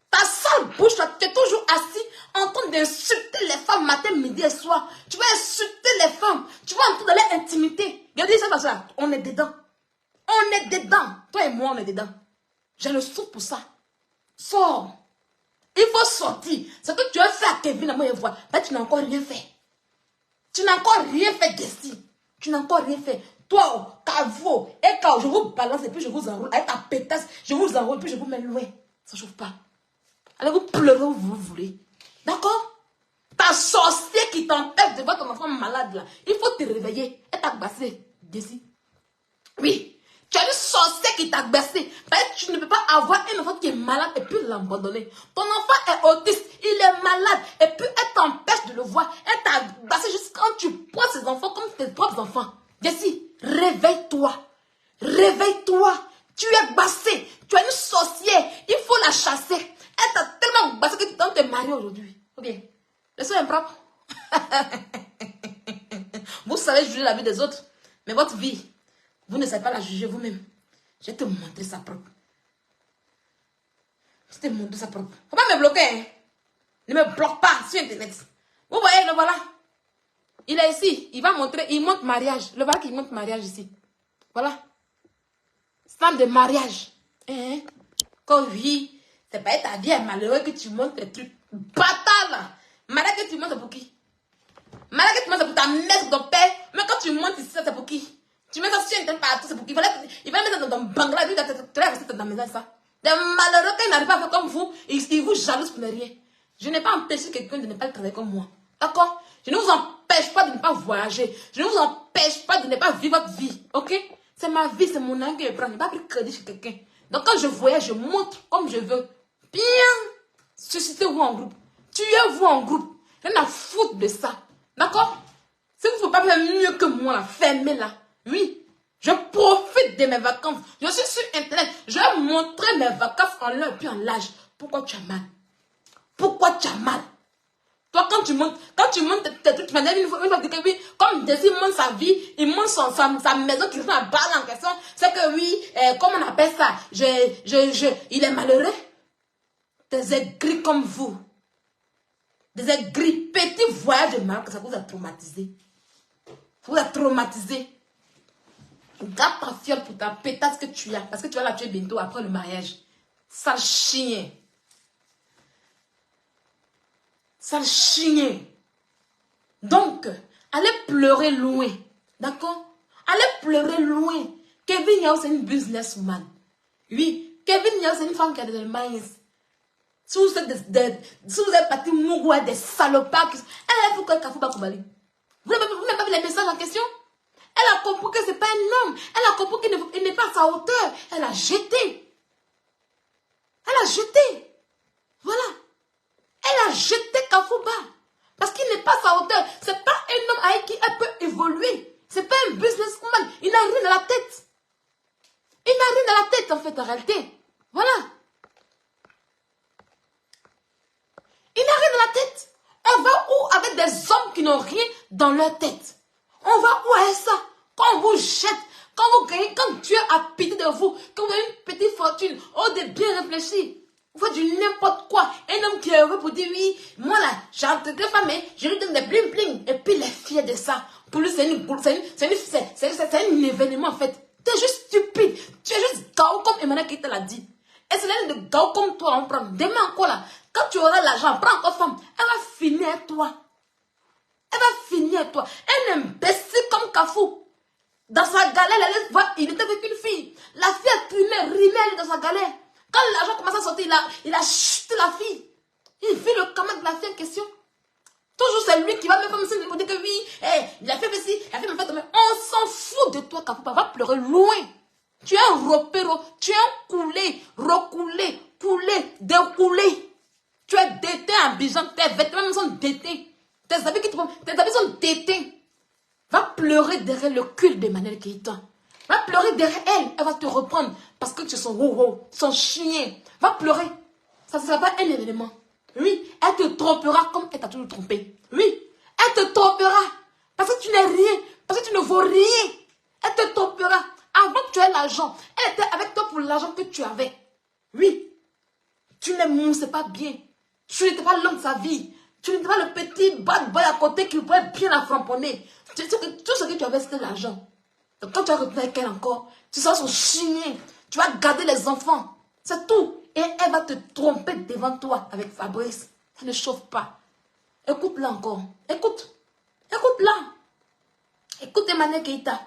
Speaker 1: Ta sale bouche là, tu es toujours assis en train d'insulter les femmes matin, midi et soir. Tu vas insulter les femmes. Tu vas entrer dans leur intimité. Regardez ça, ça, on est dedans. On est dedans. Toi et moi, on est dedans. J'ai le souffle pour ça. Sors. Il faut sortir. Ce que tu as fait à Kevin, à moi, je vois. Ben, tu n'as encore rien fait. Tu n'as encore rien fait, Jessie. Tu n'as encore rien fait. Toi, Cavo, et quand je vous balance et puis je vous enroule. Avec ta pétasse, je vous enroule et puis je vous mets loin. Ça ne chauffe pas. Allez vous pleurer où vous voulez. D'accord? Ta sorcière qui t'empêche de voir ton enfant malade là. Il faut te réveiller. Elle t'a bassé, Jessie. Oui. Tu as une sorcière qui t'a baissé. Tu ne peux pas avoir un enfant qui est malade et puis l'abandonner. Ton enfant est autiste, il est malade et puis elle t'empêche de le voir. Elle t'a baissé juste quand tu prends ses enfants comme tes propres enfants. Jessie, réveille-toi. Réveille-toi. Tu es bassé. Tu as une sorcière. Il faut la chasser. Elle t'a tellement bassé que tu dois te marier aujourd'hui. Ok. Le soin est propre. Vous savez juger la vie des autres. Mais votre vie, vous ne savez pas la juger vous-même. Je vais te montrer ça propre. Je vais te montrer ça propre. Faut pas me bloquer. Hein? Ne me bloque pas sur Internet. Vous voyez, le voilà. Il est ici. Il va montrer. Il montre mariage. Le voilà qu'il montre mariage ici. Voilà. Stand de mariage. Hein? Quand oui, c'est pas ta vie malheureux que tu montres tes trucs. Bâtard là. Malade que tu montres, c'est pour qui? Malade que tu montres, c'est pour ta mère, ton père. Mais quand tu montes ici, c'est pour qui? Tu mets ça sur Internet partout, c'est pour qui? Il va mettre dans ton bangla, tu vas rester dans la maison, ça. Des malheureux, quand ils n'arrivent pas à faire comme vous, ils vous jalousent pour ne rien. Je n'ai pas empêché quelqu'un de ne pas travailler comme moi. D'accord? Je ne vous empêche pas de ne pas voyager. Je ne vous empêche pas de ne pas vivre votre vie. Ok? C'est ma vie, c'est mon âme que je prends. Je n'ai pas pris crédit chez quelqu'un. Donc quand je voyage, je montre comme je veux. Bien. Suscitez-vous en groupe. Tuez-vous en groupe. Rien à foutre de ça. D'accord? Si vous ne pouvez pas faire mieux que moi, là, fermez-la. Oui. Je profite de mes vacances. Je suis sur Internet. Je vais montrer mes vacances en l'heure puis en l'âge. Pourquoi tu as mal? Pourquoi tu as mal? Toi, quand tu montes tes trucs, tu m'as dit une fois que oui, comme Jessie monte sa vie, il monte sa maison qui est à balle en question, c'est que oui, comment on appelle ça? Il est malheureux. Des aigris comme vous. Des aigris, petits voyages de mal, que ça vous a traumatisé. Vous a traumatisé. Garde ta fiole pour ta pétasse que tu as, parce que tu vas la tuer bientôt après le mariage. Sale chien. Sale chien. Donc, allez pleurer loin. D'accord? Allez pleurer loin. Kevin Yao, c'est une businesswoman. Oui, Kevin Yao, c'est une femme qui a de maïs. Si vous êtes parti mouroué des salopards, elle a fait quoi Kafouba Koubali? Vous n'avez pas vu les messages en question? Elle a compris que ce n'est pas un homme. Elle a compris qu'il n'est pas à sa hauteur. Elle a jeté. Elle a jeté. Voilà. Elle a jeté Kafouba. Parce qu'il n'est pas à sa hauteur. Ce n'est pas un homme avec qui elle peut évoluer. Ce n'est pas un businessman. Il n'a rien dans la tête. Il n'a rien dans la tête, en fait, en réalité. Voilà. Il n'a rien dans la tête. On va où avec des hommes qui n'ont rien dans leur tête? On va où avec ça? Quand on vous jette, quand vous gagnez, quand Dieu a pitié de vous, quand vous avez une petite fortune, oh, de bien réfléchir. Vous faites du n'importe quoi. Un homme qui est heureux pour dire oui, moi là, j'ai entre deux femmes, je lui donne des bling bling. Et puis il est fier de ça. Pour lui, c'est un événement en fait. Tu es juste stupide. Tu es juste gao comme Emmanuel qui te l'a dit. Et c'est l'un de gao comme toi, on prend. Demain encore là, quand tu auras l'argent, prends encore femme. Elle va finir à toi. Elle va finir à toi. Un imbécile comme Kafou. Dans sa galère, il était avec une fille. La fille a trimé, rimé dans sa galère. Quand l'argent commence à sortir, il a chuté la fille. Il vit le camarade de la fille en question. Toujours c'est lui qui va me faire me pour dire que oui, il a fait ceci, il a fait me faire tomber. On s'en fout de toi, Kapoupa. Va pleurer loin. Tu es un repéro, tu es un coulé, recoulé, coulé, découlé. Tu es déteint à Bijan, tes vêtements sont déteints. Tes habits sont déteints. Va pleurer derrière le cul d'Emmanuel Keïta. Va pleurer derrière elle. Elle va te reprendre parce que tu es son wow, son chien. Va pleurer. Ça ne sera pas un événement. Oui, elle te trompera comme elle t'a toujours trompé. Oui, elle te trompera. Parce que tu n'es rien. Parce que tu ne vaux rien. Elle te trompera. Avant que tu aies l'argent, elle était avec toi pour l'argent que tu avais. Oui. Tu ne moussais pas bien. Tu n'étais pas l'homme de sa vie. Tu n'étais pas le petit bad boy à côté qui pourrait bien la framponner. Tout ce que tu avais, c'était l'argent. Donc quand tu vas retourner avec elle encore, tu seras son chien. Tu vas garder les enfants. C'est tout. Et elle va te tromper devant toi avec Fabrice. Ça ne chauffe pas. Écoute-la encore. Écoute. Écoute-la. Écoute Emmanuel Keïta.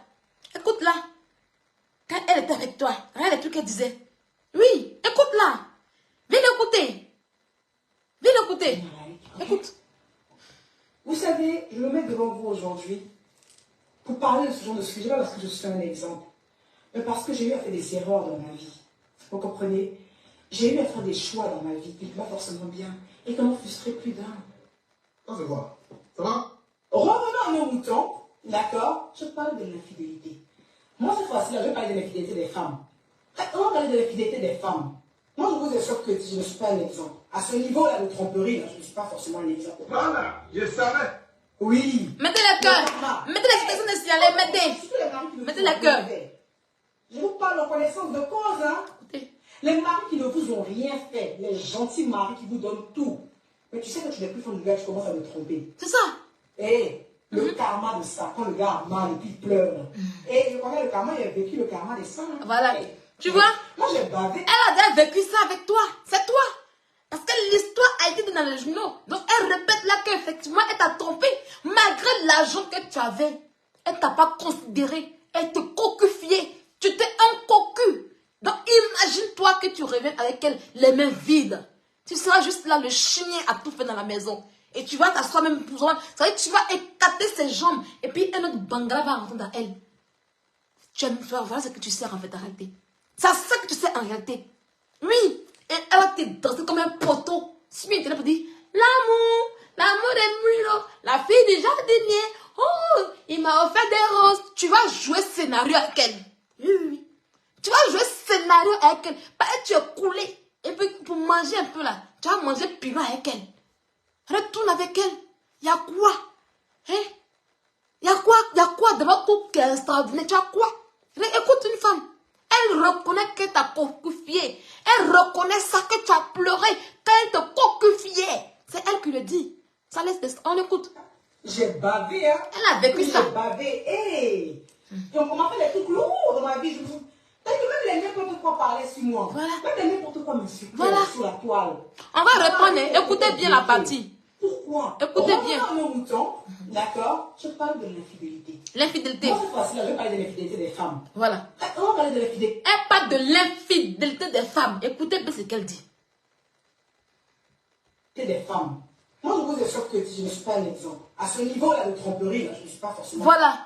Speaker 1: Écoute-la. Quand elle était avec toi, regarde les trucs qu'elle disait. Oui, écoute-la. Viens l'écouter. Viens l'écouter. Écoute.
Speaker 2: Vous savez, je me mets devant vous aujourd'hui pour parler de ce genre de sujet, pas parce que je suis un exemple, mais parce que j'ai eu à faire des erreurs dans ma vie. Vous comprenez? J'ai eu à faire des choix dans ma vie qui ne pas forcément bien et qui m'ont frustré plus d'un.
Speaker 3: Ça se voit. Ça va?
Speaker 2: Revenons à nos moutons, d'accord? Je parle de l'infidélité. Moi, cette fois-ci, je vais parler de l'infidélité des femmes. On va parler de l'infidélité des femmes. Moi, je vous assure que je ne suis pas un exemple. À ce niveau-là de tromperie, là, je ne suis pas forcément un exemple.
Speaker 3: Voilà, je savais.
Speaker 2: Oui.
Speaker 1: Mettez le cœur. Mettez l'expression de signaler. Mettez. Mettez le cœur.
Speaker 2: Je vous parle en connaissance de cause, hein.
Speaker 1: Écoutez.
Speaker 2: Les maris qui ne vous ont rien fait, les gentils maris qui vous donnent tout. Mais tu sais que tu n'es plus fond du gars, tu commences à me tromper.
Speaker 1: C'est ça.
Speaker 2: Et le karma de ça, quand le gars a mal et puis il pleure. Et je connais le karma, il a vécu le karma des seins.
Speaker 1: Voilà. Tu vois?
Speaker 2: Moi, j'ai bavé.
Speaker 1: Elle a déjà vécu ça avec toi. C'est toi. Parce que l'histoire a été dans les journaux. Donc elle répète là qu'effectivement, elle t'a trompé. Malgré l'argent que tu avais, elle ne t'a pas considéré. Elle te cocufiait. Tu t'es un cocu. Donc imagine-toi que tu reviens avec elle les mains vides. Tu seras juste là, le chien à tout faire dans la maison. Et tu vas t'asseoir même pour toi. Ça veut dire que tu vas écarter ses jambes. Et puis un autre bangala va rentrer dans elle. Voilà ce que tu sais en fait, arrêter. C'est ça que tu sais en réalité. Oui. Et elle va te danser comme un poteau. Si bien pour dire, l'amour est mûr. La fille du jardinier. Oh, il m'a offert des roses. Tu vas jouer scénario avec elle. Oui. Tu vas jouer scénario avec elle. Parce que tu es coulé. Et puis pour manger un peu là, tu vas manger piment avec elle. Retourne avec elle. Il y a quoi? Hein? Il y a quoi devant tout qui est extraordinaire? Tu as quoi? Écoute une femme. Elle reconnaît que tu as cocufié. Elle reconnaît ça que tu as pleuré. Quand elle te cocufiait. C'est elle qui le dit. Ça laisse des... On écoute.
Speaker 2: J'ai bavé, hein.
Speaker 1: Elle a vécu ça.
Speaker 2: J'ai bavé. Hey. Donc, on m'a fait des trucs lourds dans ma vie. Peut-être que même les n'importe quoi parlaient sur moi.
Speaker 1: Voilà.
Speaker 2: Même les n'importe quoi me sucraient sur la toile.
Speaker 1: On va reprendre. Écoutez bien la partie.
Speaker 2: Pourquoi?
Speaker 1: Écoutez bien.
Speaker 2: Revenons à nos moutons, d'accord? Je parle de l'infidélité.
Speaker 1: L'infidélité.
Speaker 2: Moi, cette fois-ci, je vais parler de l'infidélité des femmes.
Speaker 1: Voilà.
Speaker 2: On va parler de l'infidélité.
Speaker 1: Elle parle de l'infidélité des femmes. Écoutez bien ce qu'elle dit.
Speaker 2: Des femmes. Moi, je vous assure que je ne suis pas un exemple. À ce niveau-là de tromperie, là, je ne suis pas forcément...
Speaker 1: Voilà.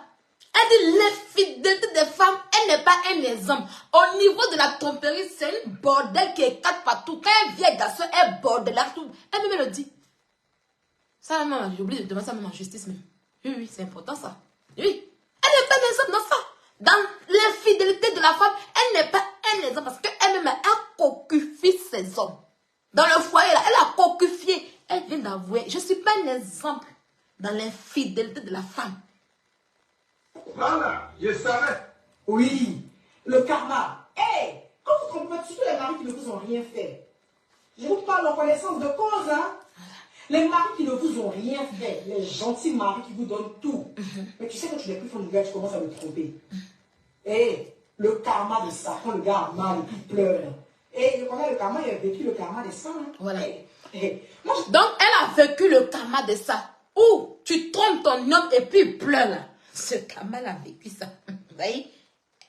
Speaker 1: Elle dit l'infidélité des femmes, elle n'est pas un exemple. Au niveau de la tromperie, c'est une bordel qui éclate partout. Quand un vieil garçon est bordelaire, tout, elle me le dit. Ça, maman, j'ai oublié de demander ça même en justice même. Oui, c'est important ça. Oui. Elle n'est pas un exemple dans ça. Dans l'infidélité de la femme, elle n'est pas un exemple parce qu'elle-même a cocufié ses hommes. Dans le foyer, là, elle a cocufié. Elle vient d'avouer. Je ne suis pas un exemple dans l'infidélité de la femme.
Speaker 3: Voilà, je savais.
Speaker 2: Oui, le karma. Hey, quand vous trompez tous les maris qui ne vous ont rien fait. Je vous parle en connaissance de cause, hein. Les maris qui ne vous ont rien fait, les gentils maris qui vous donnent tout. Mais tu sais que tu n'es plus fond du gars, tu commences à me tromper. Et le karma de ça, quand le gars a mal et puis il pleure. Et on a le karma, il a vécu le karma de ça. Hein.
Speaker 1: Voilà.
Speaker 2: Moi,
Speaker 1: Donc, elle a vécu le karma de ça. Où tu trompes ton homme et puis il pleure là. Ce karma, elle a vécu ça. Vous voyez?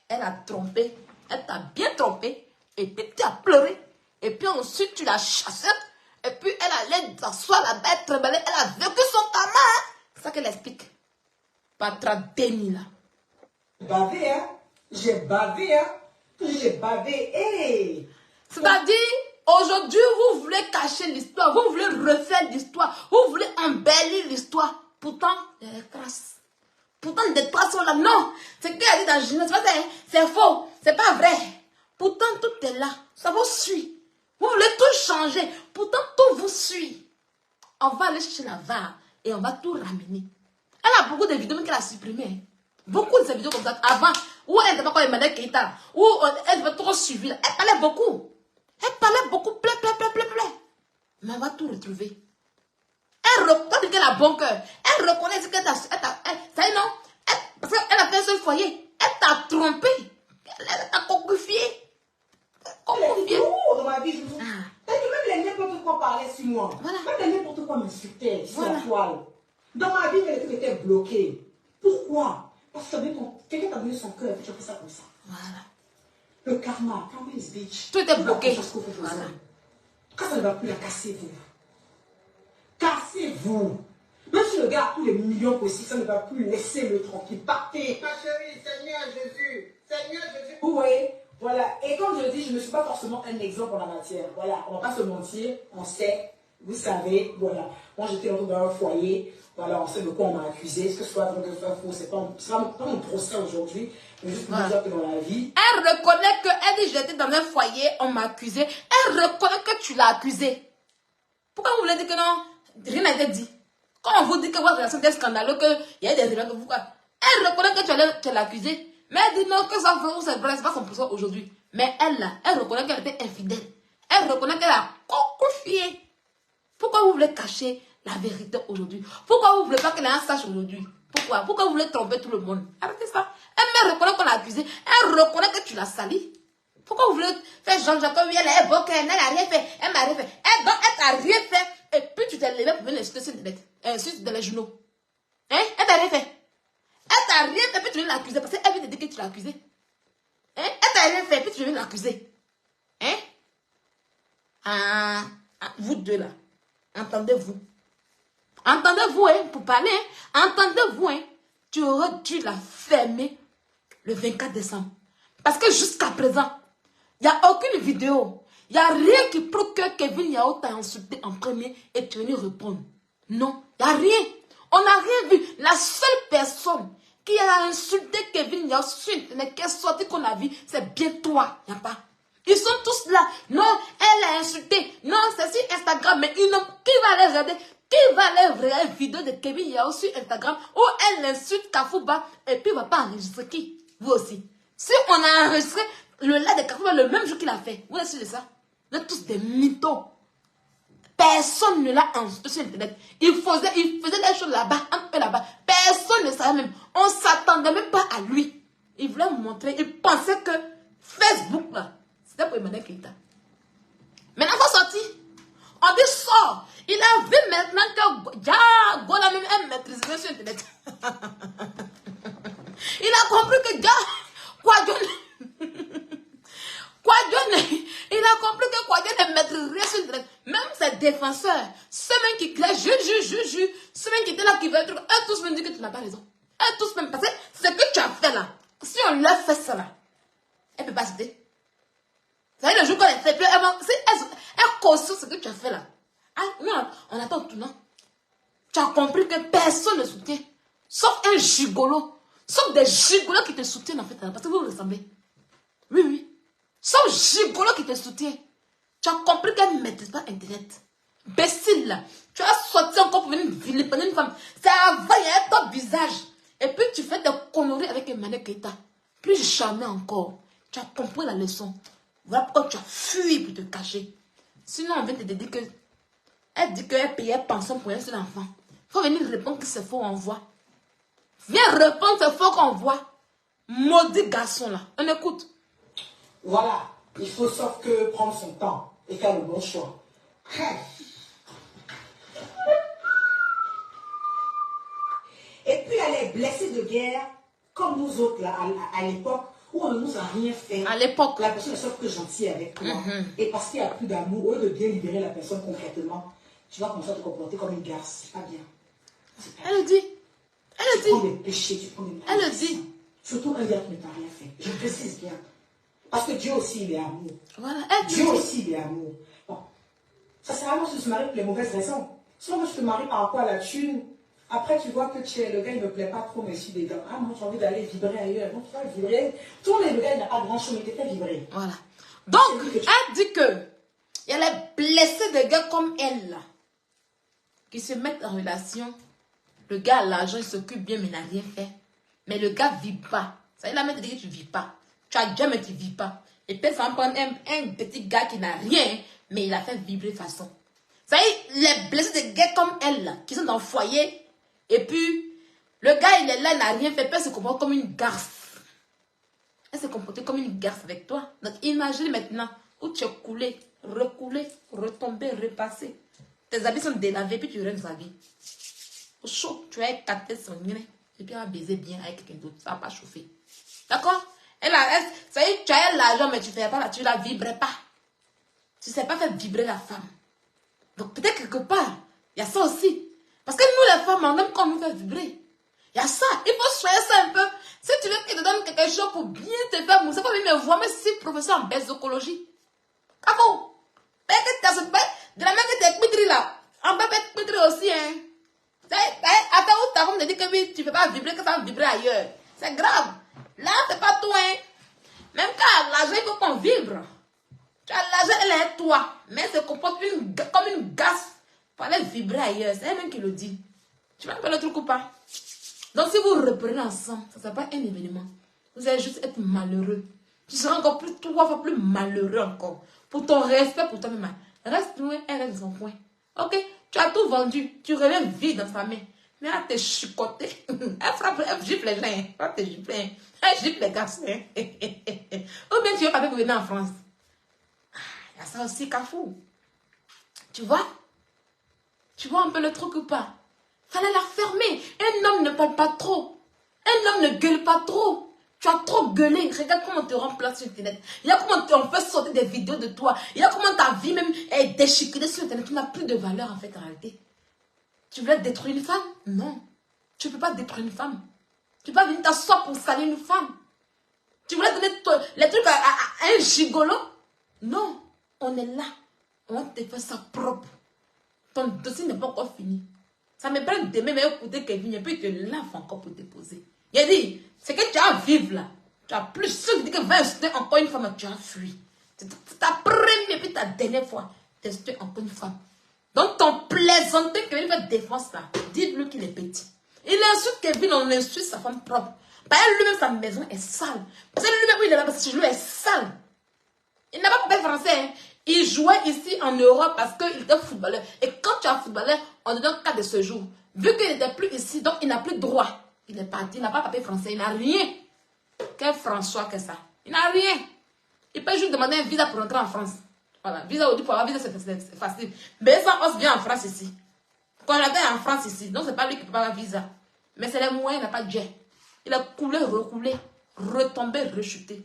Speaker 1: Elle a trompé. Elle t'a bien trompé. Et puis tu as pleuré. Et puis ensuite, tu l'as chassée. Et puis elle allait s'asseoir là-bas, être emballée. Elle a vécu son karma. Hein. C'est ça qu'elle explique. Patra déni là.
Speaker 2: bavé, hein. J'ai bavé, hein. J'ai bavé. Hey.
Speaker 1: C'est-à-dire, aujourd'hui, vous voulez cacher l'histoire. Vous voulez refaire l'histoire. Vous voulez embellir l'histoire. Pourtant, il y a des traces. Pourtant, des traces sont là. Non, c'est ce qu'il a dit dans Genèse. C'est faux. C'est pas vrai. Pourtant, tout est là. Ça vous suit. Vous voulez tout changer. Pourtant, tout vous suit. On va aller chercher la VAR et on va tout ramener. Elle a beaucoup de vidéos qu'elle a supprimées. Beaucoup de ces vidéos comme ça. Avant, où elle n'était pas comme Emmanuel Keita, où elle était trop suivie. Elle parlait beaucoup. Elle parlait beaucoup. Plein. Mais on va tout retrouver. Elle reconnaît qu'elle a bon cœur. Elle reconnaît qu'elle t'a... Ça y est, non? Parce qu'elle a fait un seul foyer. Elle t'a trompé. Elle t'a concufié.
Speaker 2: Dans ma vie, je vous... Même les n'importe quoi parlaient sur moi. Voilà. Même les n'importe quoi m'insultaient sur la toile. Dans ma vie, les trucs étaient bloqués. Pourquoi? Parce que quelqu'un t'a donné son cœur et tu as fait ça comme ça.
Speaker 1: Voilà.
Speaker 2: Le karma is bitch.
Speaker 1: Tout était bloqué.
Speaker 2: Voilà. Quand ça ne va plus, la cassez-vous. Cassez-vous. Même si le gars a tous les millions possibles, ça ne va plus, laissez-le tranquille. Partez.
Speaker 4: Ma chérie, Seigneur Jésus. Seigneur Jésus.
Speaker 2: Vous voyez? Voilà. Et comme je dis, je ne suis pas forcément un exemple en la matière. Voilà. On ne va pas se mentir. On sait. Vous savez. Voilà. Moi, j'étais dans un foyer. Voilà. On sait de quoi on m'a accusé. Est-ce que ce soit vrai ou faux? C'est pas mon procès aujourd'hui. Mais juste pour vous dire que dans la vie.
Speaker 1: Elle reconnaît que, elle dit, j'étais dans un foyer, on m'a accusé. Elle reconnaît que tu l'as accusé. Pourquoi vous voulez dire que non? Rien n'a été dit. Quand on vous dit que votre relation était scandaleuse, qu'il y a des erreurs que vous... Elle reconnaît que tu l'as accusé. Mais elle dit non, que ça fait, c'est vrai, c'est pas son procès aujourd'hui. Mais elle reconnaît qu'elle était infidèle. Elle reconnaît qu'elle a confié. Pourquoi vous voulez cacher la vérité aujourd'hui? Pourquoi vous voulez pas qu'elle ait un sache aujourd'hui? Pourquoi vous voulez tromper tout le monde? Arrêtez ça. Elle reconnaît qu'on l'a accusé. Elle reconnaît que tu l'as sali. Pourquoi vous voulez faire Jean-Jacques, oui, elle est bon, elle n'a rien fait. Elle m'a rien fait. Elle t'a rien fait. Et puis tu t'es levé pour venir l'insulter sur Internet. Sur les journaux. Hein? Elle t'a rien fait. Elle t'a rien fait, puis tu viens l'accuser. Parce qu'elle vient te dire que tu l'as accusé. Hein? Elle t'a rien fait, puis tu viens l'accuser. Hein? Vous deux là. Entendez-vous. Entendez-vous, hein, pour parler. Hein? Entendez-vous, hein. Tu aurais dû la fermer le 24 décembre. Parce que jusqu'à présent, il n'y a aucune vidéo. Il n'y a rien qui prouve que Kevin Yao t'a insulté en premier et tu es venu répondre. Non, il n'y a rien. On n'a rien vu. La seule personne qui a insulté Kevin Yao sur Internet, qui est sorti qu'on a vu, c'est bien toi. Il n'y a pas. Ils sont tous là. Non, elle a insulté. Non, c'est sur Instagram. Mais qui va aller regarder? Qui va aller regarder une vidéo de Kevin Yao sur Instagram où elle insulte Kafouba et puis il ne va pas enregistrer qui? Vous aussi. Si on a enregistré le live de Kafouba le même jour qu'il a fait, vous êtes sûr de ça? Vous êtes tous des mythos. Personne ne l'a enregistré sur Internet. Il faisait des choses là-bas, un peu là-bas. Personne ne savait même. On ne s'attendait même pas à lui. Il voulait vous montrer. Il pensait que Facebook, là, c'était pour Emmanuel Keita. Maintenant, il faut sortir. On dit sort. Il a vu maintenant que Gola même est maîtrisé sur Internet. Il a compris que il a compris que Kwadjon est maîtrisé sur Internet. Même ses défenseurs, ceux-mêmes qui criaient juge, ceux-mêmes qui étaient là qui veulent truc, eux tous me disent que tu n'as pas raison. Eux tous même, parce que ce que tu as fait là, si on leur fait ça là, elle ne peut pas citer. Vous savez, le jour qu'on elle fait, elle consciente ce que tu as fait là. Ah, non, on attend tout, non? Tu as compris que personne ne soutient. Sauf un gigolo. Sauf des gigolos qui te soutiennent en fait. Parce que vous vous ressemblez. Oui. Sauf gigolo qui te soutient. Tu as compris qu'elle ne maîtrise pas Internet. Bécile là. Tu as sorti encore pour venir vilipender une femme. C'est avant, il y a un top visage. Et puis tu fais des conneries avec Emmanuel Keita. Plus jamais encore. Tu as compris la leçon. Voilà pourquoi tu as fui pour te cacher. Sinon, on vient te dire que... Elle dit qu'elle payait pension pour un seul enfant. Il faut venir répondre que c'est faux, on voit. Viens répondre, c'est faux qu'on voit. Maudit garçon là. On écoute.
Speaker 2: Voilà. Il faut sauf que prendre son temps et faire le bon choix. Et puis elle est blessée de guerre, comme nous autres là, à l'époque, où on ne nous a rien fait.
Speaker 1: À l'époque.
Speaker 2: La personne est sauf que gentille avec toi. Et parce qu'il n'y a plus d'amour, au lieu de bien libérer la personne concrètement, tu vas commencer à te comporter comme une garce. C'est pas bien.
Speaker 1: Elle le dit. Elle le
Speaker 2: Tu prends
Speaker 1: dit.
Speaker 2: des péchés, tu prends des péchés.
Speaker 1: Elle le dit.
Speaker 2: Surtout un gars qui ne t'a rien fait. Je précise bien. Parce que Dieu aussi, il est amour.
Speaker 1: Voilà. Elle
Speaker 2: Dieu
Speaker 1: dit.
Speaker 2: aussi, il est amour. Bon. Ça sert à rien de se marier pour les mauvaises raisons. Sinon, moi, je te marie par rapport à la thune. Après, tu vois que le gars, il ne me plaît pas trop, mais je suis des gars. Ah, moi, j'ai envie d'aller vibrer ailleurs. Non, tu vas vibrer. Tout le gars, il n'a pas grand chose, mais tu fait vibrer.
Speaker 1: Voilà. Donc, elle dit que il y a les blessés de gars comme elle, là, qui se mettent en relation. Le gars a l'argent, il s'occupe bien, mais il n'a rien fait. Mais le gars ne vit pas. Ça veut dire, la mère te dit que tu ne vis pas. Tu as déjà, mais tu ne vis pas. Et peut-être ça va prendre un petit gars qui n'a rien, mais il a fait vibrer de façon. Ça veut dire, les blessés de gars comme elle, là, qui sont dans le foyer, et puis, le gars, il est là, il n'a rien fait, elle se comporte comme une garce. Elle s'est comportée comme une garce avec toi. Donc, imagine maintenant où tu es coulé, recoulé, retombé, repassé. Tes habits sont délavés, puis tu rentres dans sa vie. Au chaud, tu as écarté son nez, et puis elle va baiser bien avec quelqu'un d'autre. Ça va pas chauffer. D'accord? Ça y est, tu as l'argent, mais tu ne fais pas, tu ne la vibrais pas. Tu ne sais pas faire vibrer la femme. Donc, peut-être quelque part, il y a ça aussi. Parce que nous, les femmes, on aime quand on nous fait vibrer. Il y a ça. Il faut soigner ça un peu. Si tu veux qu'il te donne quelque chose pour bien te faire mousser, pas venir me voir, mais si professeur en bésocologie. Kako? De la même que tu es pétri là. En bas, tu es pétri aussi, hein. Attends, où ta femme te dit que oui, tu ne fais pas vibrer, que ça va vibrer ailleurs. C'est grave. Là, c'est pas toi, hein. Même quand l'argent, il faut qu'on vibre. Tu as l'argent, elle est toi. Mais elle se comporte comme une gasse. Pour aller vibrer ailleurs. C'est elle-même qui le dit. Tu vas faire le truc ou pas? Donc, si vous reprenez ensemble, ça ne sera pas un événement. Vous allez juste être malheureux. Tu seras encore plus, 3 fois plus malheureux encore. Pour ton respect pour toi-même. Reste loin, elle reste dans son coin. Ok? Tu as tout vendu. Tu reviens vide dans sa main. Mais elle te chicoté. Elle frappe, elle gifle les gens. Elle te gifle. Elle gifle les garçons. Ou bien tu veux pas venir en France. Il y a ça aussi, Kafou. Tu vois? Tu vois un peu le truc ou pas? Fallait la fermer. Un homme ne parle pas trop. Un homme ne gueule pas trop. Tu as trop gueulé. Regarde comment on te remplace sur Internet. Il y a comment on fait sortir des vidéos de toi. Il y a comment ta vie même est déchiquetée sur Internet. Tu n'as plus de valeur en fait en réalité. Tu voulais détruire une femme? Non. Tu ne peux pas détruire une femme. Tu ne peux pas venir t'asseoir pour salir une femme. Tu voulais donner les trucs à un gigolo? Non. On est là. On te fait ça propre. Ton dossier n'est pas encore fini. Ça me prend demain, mais écoutez Kevin, et puis tu laves encore pour déposer. Il a dit, c'est que tu as à vivre là. Tu as plus sûr que 20 insulter encore une femme, tu as fui. C'est ta première, puis ta dernière fois. Tu as insulté encore une femme. Donc ton plaisantin, Kevin fait défense là. Dites-lui qu'il est petit. Il insulte Kevin, on insulte sa femme propre. Parce que lui-même, sa maison est sale. Parce que lui-même, il est là parce que chez lui est sale. Il n'a pas parlé français, hein. Il jouait ici en Europe parce qu'il était footballeur. Et quand tu es footballeur, on te donne 4 de ce jour. Vu qu'il n'était plus ici, donc il n'a plus droit. Il est parti, il n'a pas parlé français, il n'a rien. Quel François que ça? Il n'a rien. Il peut juste demander un visa pour rentrer en France. Voilà, visa aujourd'hui pour avoir visa, c'est facile. Mais ça, on se vient en France ici. Quand on était en France ici, donc c'est pas lui qui peut pas avoir visa. Mais c'est les moyens, il n'a pas de jet. Il a coulé, recoulé, retombé, rechuté.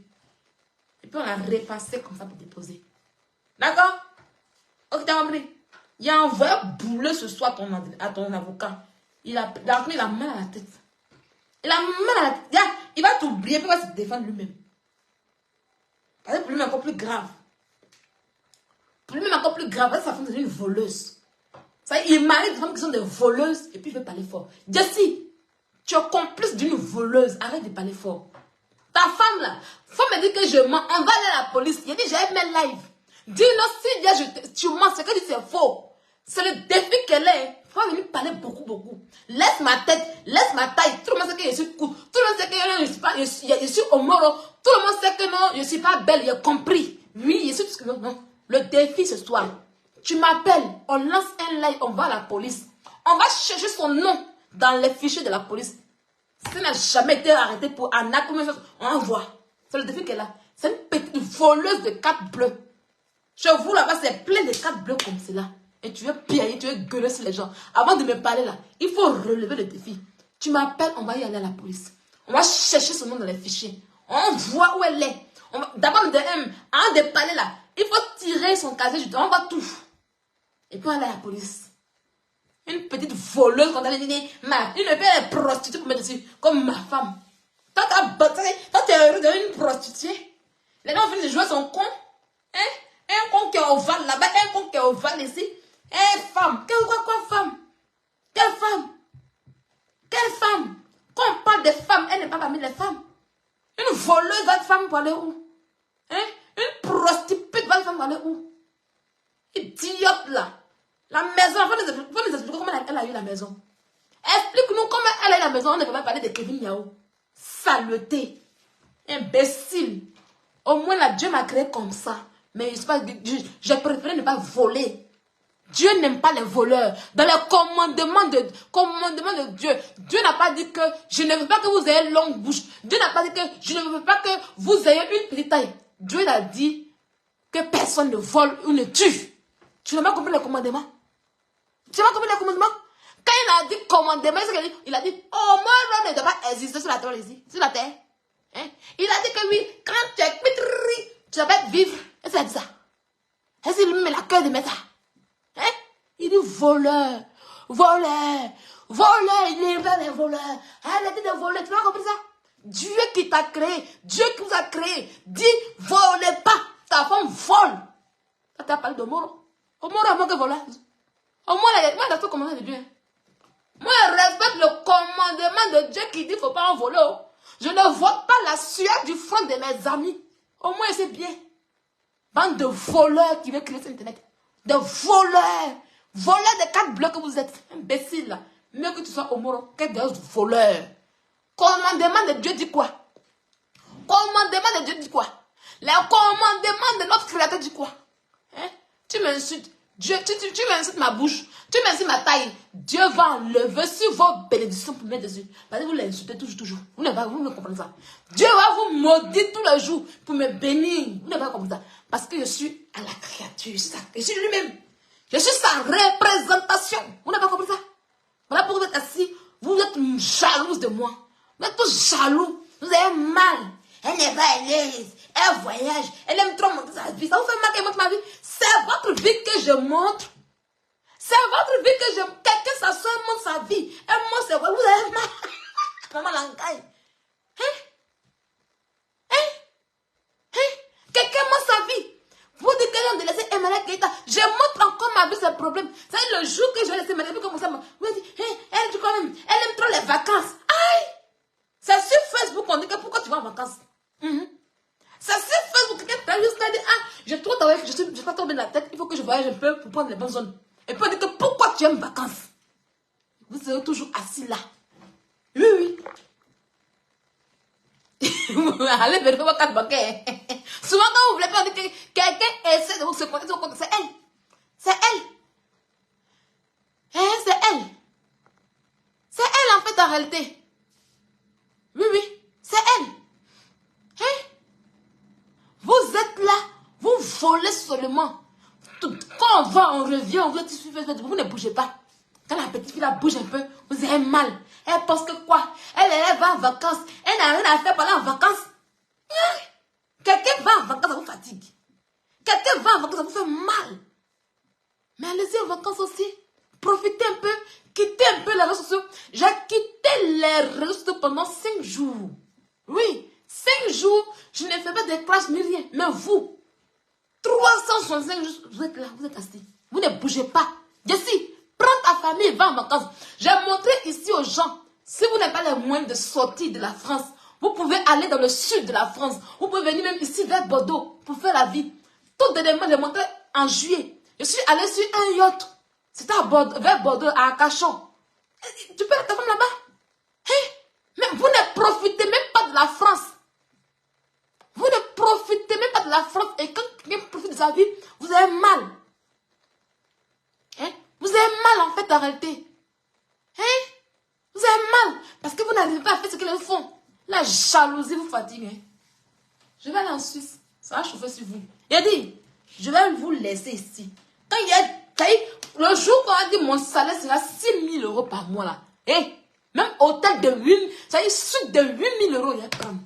Speaker 1: Et puis on a repassé comme ça pour déposer. D'accord? Ok, t'as compris? Il a envoyé bouler ce soir à ton avocat. Il a mal à la tête. Il a mal à la tête. Il va t'oublier, puis il va se défendre lui-même. Parce que pour lui, encore plus grave. Pour lui, encore plus grave, parce que sa femme est une voleuse. Ça, il marie des femmes qui sont des voleuses, et puis il veut parler fort. Jessie, tu es complice d'une voleuse. Arrête de parler fort. Ta femme là, faut me dire que je mens. On va aller à la police. Il a dit, j'ai mes live. Dis-le, si tu mens, c'est que tu dis c'est faux. C'est le défi qu'elle est. Il faut venir parler beaucoup, beaucoup. Laisse ma tête, laisse ma taille. Tout le monde sait que je suis cool. Tout le monde sait que je suis homoro. Tout le monde sait que non, je ne suis pas belle. Il a compris. Oui, je suis tout ce que non. Le défi, ce soir. Tu m'appelles, on lance un live, on va à la police. On va chercher son nom dans les fichiers de la police. Ça n'a jamais été arrêté pour un acte, on envoie. C'est le défi qu'elle a. C'est une petite voleuse de cartes bleues. Chez vous là-bas, c'est plein de cartes bleues comme cela. Et tu veux piller, tu veux gueuler sur les gens. Avant de me parler là, il faut relever le défi. Tu m'appelles, on va y aller à la police. On va chercher son nom dans les fichiers. On voit où elle est. D'abord, avant de parler là, il faut tirer son casier judiciaire. On voit tout. Et puis on aller à la police. Une petite voleuse quand elle dit, une belle prostituée pour mettre dessus, comme ma femme. Toi, tu es heureux d'une prostituée. Les gens viennent de jouer son con. Hein? Un con qui est ovale là-bas, un con qui est ovale ici. Femme. Quoi femme? Quelle femme? Quelle femme? Quand on parle de femmes, elle n'est pas parmi les femmes. Une voleuse va être femme pour aller où? Hein? Une prostituée va être femme pour aller où? Idiote là. La maison, il faut nous expliquer comment elle a eu la maison. Explique-nous comment elle a eu la maison. On ne peut pas parler de Kevin Yao. Saleté. Imbécile. Au moins là, Dieu m'a créé comme ça. Mais j'ai préféré ne pas voler. Dieu n'aime pas les voleurs. Dans le commandement de Dieu, Dieu n'a pas dit que je ne veux pas que vous ayez longue bouche. Dieu n'a pas dit que je ne veux pas que vous ayez une petite taille. Dieu a dit que personne ne vole ou ne tue. Tu n'as pas compris le commandement? Tu n'as pas compris le commandement? Quand il a dit commandement, il a dit, oh, moi, ne doit pas exister sur la terre ici. Sur la terre. Hein? Il a dit que oui, quand tu es pitri, tu vas vivre. Est-ce qu'il a dit ça? Est-ce qu'il met la queue de mettre ça? Hein? Il dit voleur, voleur, voleur, il est vers les voleurs. Arrêtez de voler, tu n'as pas compris ça? Dieu qui t'a créé, Dieu qui vous a créé, dit volez pas, ta femme vole. Tu as parlé de Moro. Au moins, avant que volage. Au moins, moi, j'ai tout commandement de Dieu. Moi, je respecte le commandement de Dieu qui dit qu'il ne faut pas en voler. Je ne vole pas la sueur du front de mes amis. Au moins, c'est bien. Bande de voleurs qui veulent créer sur Internet. De voleurs. Voleurs de 4 blocs que vous êtes. Imbécile. Là. Mieux que tu sois au Moro que des voleurs. Commandement de Dieu dit quoi? Commandement de Dieu dit quoi? Le commandement de notre Créateur dit quoi? Hein? Tu m'insultes. Dieu, tu m'insultes ma bouche. Tu m'insultes ma taille. Dieu va enlever sur vos bénédictions pour mettre dessus. Parce que vous l'insultez toujours. Vous ne comprenez ça. Dieu va vous maudire tous les jours pour me bénir. Vous n'avez pas compris ça. Parce que je suis à la créature. Je suis lui-même. Je suis sa représentation. Vous n'avez pas compris ça. Voilà pourquoi vous êtes assis. Vous êtes jalouse de moi. Vous êtes tous jaloux. Vous avez mal. Elle n'est pas à l'aise. Elle voyage. Elle aime trop montrer sa vie. Ça vous fait mal qu'elle montre ma vie. C'est votre vie que je montre. C'est votre vie que je montre. Quelqu'un s'assoit et montre sa vie. Elle montre ses voix. Vous avez mal. Maman l'encaille. Quelqu'un montre sa vie. Vous dites que j'ai laissé Emmanuel Keita. Je montre encore ma vie, ses problèmes. C'est le jour que je vais laisser Emmanuel Keita comme ça. Vous dites, elle dit quand même, elle aime trop les vacances. Aïe! C'est sur Facebook qu'on dit que pourquoi tu vas en vacances? C'est sur Facebook que quelqu'un juste dit, je trouve travailler, je suis pas trop bien de la tête, il faut que je voyage un peu pour prendre les bonnes zones. Et puis on dit que pourquoi tu aimes vacances? Vous serez toujours assis là. Oui. Allez vérifier votre carte bancaire. Souvent quand vous voulez pas, on dit que quelqu'un essaie de vous se connecter au compte. C'est elle. C'est elle. C'est elle. C'est elle en fait en réalité. Oui. C'est elle. Vous êtes là. Vous volez seulement. Quand on va, on revient, on veut vous ne bougez pas. Quand la petite fille la bouge un peu, vous avez mal. Elle pense que quoi? Elle va en vacances. Elle n'a rien à faire pendant en vacances. Quelqu'un va en vacances, ça vous fatigue. Quelqu'un va en vacances, ça vous fait mal. Mais allez-y en vacances aussi. Profitez un peu. Quittez un peu les réseaux sociaux. J'ai quitté les réseaux sociaux pendant 5 jours. Oui, 5 jours, je ne fais pas de crash ni rien. Mais vous, 365 jours, vous êtes là, vous êtes assis. Vous ne bougez pas. Jessie, prends ta famille, va en vacances. J'ai montré ici aux gens, si vous n'avez pas les moyens de sortir de la France, vous pouvez aller dans le sud de la France. Vous pouvez venir même ici vers Bordeaux pour faire la vie. Tout dernièrement, j'ai montré en juillet. Je suis allée sur un yacht. C'était vers Bordeaux, à Arcachon. Tu peux être là-bas? Mais vous ne profitez même pas de la France. Vous ne profitez même pas de la France. Et quand quelqu'un profite de sa vie, vous avez mal. Vous avez mal en fait en réalité. Hein? Vous avez mal parce que vous n'arrivez pas à faire ce qu'ils font. La jalousie vous fatigue. Hein? Je vais aller en Suisse. Ça va chauffer sur vous. Il a dit, je vais vous laisser ici. Quand il y a, le jour qu'on a dit mon salaire sera 6 000 € par mois là. Et même hôtel de 8, ça y est, suite de 8 000 €, il y a comme.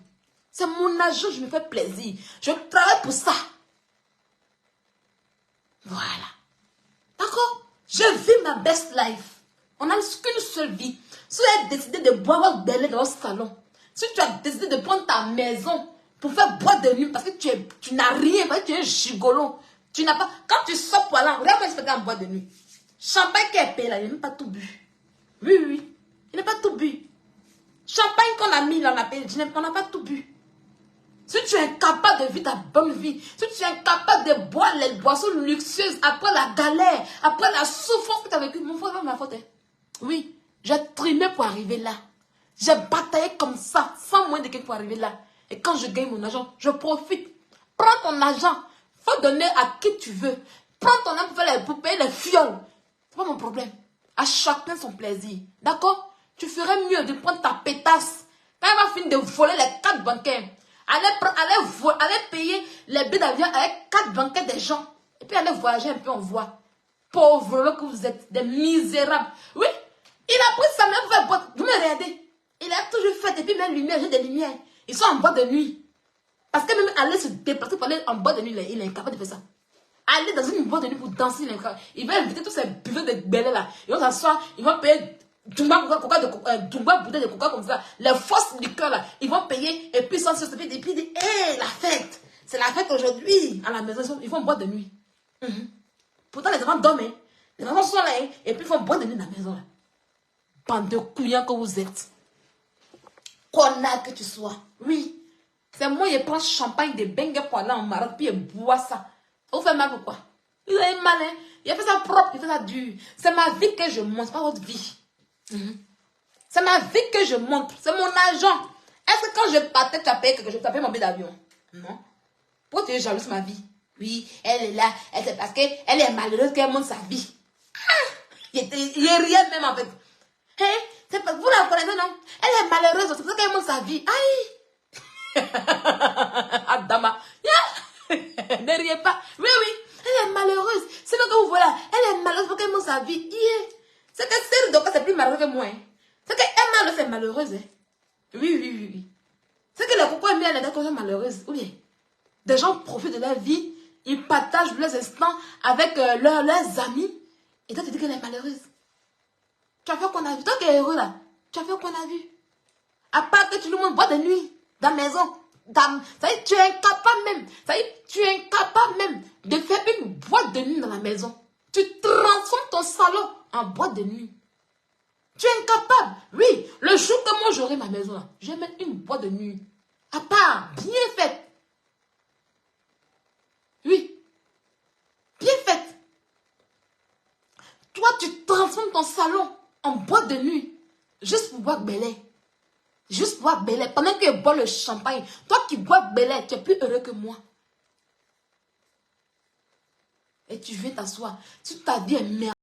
Speaker 1: C'est mon argent, je me fais plaisir. Je travaille pour ça. Voilà. D'accord? Je vis ma best life. On n'a qu'une seule vie. Si tu as décidé de boire votre belé dans le salon, si tu as décidé de prendre ta maison pour faire boîte de nuit parce que tu n'as rien, parce que tu es un gigolo, tu n'as pas. Quand tu sors pour aller, regarde comment je fais en boîte de nuit. Champagne qui est payé là, il n'a même pas tout bu. Oui, oui. Il n'a pas tout bu. Champagne qu'on a mis là, on a payé, on n'a pas tout bu. Si tu es incapable de vivre ta bonne vie, si tu es incapable de boire les boissons luxueuses après la galère, après la souffrance que tu as vécue, mon frère, c'est ma faute. Hein. Oui, j'ai trimé pour arriver là. J'ai bataillé comme ça, sans moins de quelque pour arriver là. Et quand je gagne mon argent, je profite. Prends ton argent, faut donner à qui tu veux. Prends ton argent pour payer les fioles. C'est pas mon problème. À chacun son plaisir. D'accord? Tu ferais mieux de prendre ta pétasse. Quand elle va finir de voler les cartes bancaires, allez payer les billets d'avion avec 4 banquets des gens. Et puis allez voyager un peu en voie. Pauvres que vous êtes, des misérables. Oui, il a pris sa main pour faire boîte. Vous me regardez. Il a toujours fait, et puis même lumière, j'ai des lumières. Ils sont en boîte de nuit. Parce que même aller se déplacer pour aller en boîte de nuit, il est incapable de faire ça. Aller dans une boîte de nuit pour danser, il va inviter tous ces buveurs de bébés là. Ils vont s'asseoir, ils vont payer Dumba bouteille de coca comme ça. Les fausses liqueurs là, ils vont payer et puis sans se et puis dire, hé, la fête. C'est la fête aujourd'hui. À la maison, ils vont boire de nuit. Pourtant, les enfants dorment. Hein. Les enfants sont là hein, et puis ils vont boire de nuit dans la maison là. Bande de couillons que vous êtes. Connard que tu sois. Oui. C'est moi, je prends champagne de bengue pour aller en Maroc puis je bois ça. Vous faites mal pourquoi? Il a mal, hein. Il a fait ça propre, il a fait ça dur. C'est ma vie que je montre, pas votre vie. C'est ma vie que je montre. C'est mon argent. Est-ce que quand je partais, tu as payé quelque chose? Tu as payé mon billet d'avion? Non. Pourquoi tu es jalouse ma vie? Oui, elle est là. C'est parce qu'elle est malheureuse qu'elle montre sa vie. Il est rien même en fait. Hein? C'est parce que vous la connaissez, non? Elle est malheureuse, c'est pour ça qu'elle montre sa vie. Aïe! Adama. Ne riez pas. Oui, oui. Elle est malheureuse. C'est ce que vous voyez là. Elle est malheureuse pour qu'elle montre sa vie. Yeah. C'est que c'est plus malheureux que moi. Hein. C'est que Emma c'est malheureuse. Hein. Oui. C'est que les cocos aiment bien les gens qui sont malheureuses. Ou bien, des gens profitent de leur vie. Ils partagent leurs instants avec leurs amis. Et toi, tu dis qu'elle est malheureuse. Tu as fait qu'on a vu. Toi qui es heureux là, tu as fait qu'on a vu. À part que tu nous montres boîte de nuit dans la maison. Ça y est, tu es incapable même. Ça y est, tu es incapable même de faire une boîte de nuit dans la maison. Tu transformes ton salon en boîte de nuit. Tu es incapable. Oui, le jour que moi j'aurai ma maison là, je vais mettre une boîte de nuit. À part, bien faite. Oui. Bien faite. Toi, tu transformes ton salon en boîte de nuit. Juste pour boire Belay. Juste pour boire Belay. Pendant que je bois le champagne. Toi qui bois Belay, tu es plus heureux que moi. Et tu viens t'asseoir. Toute ta vie est merde.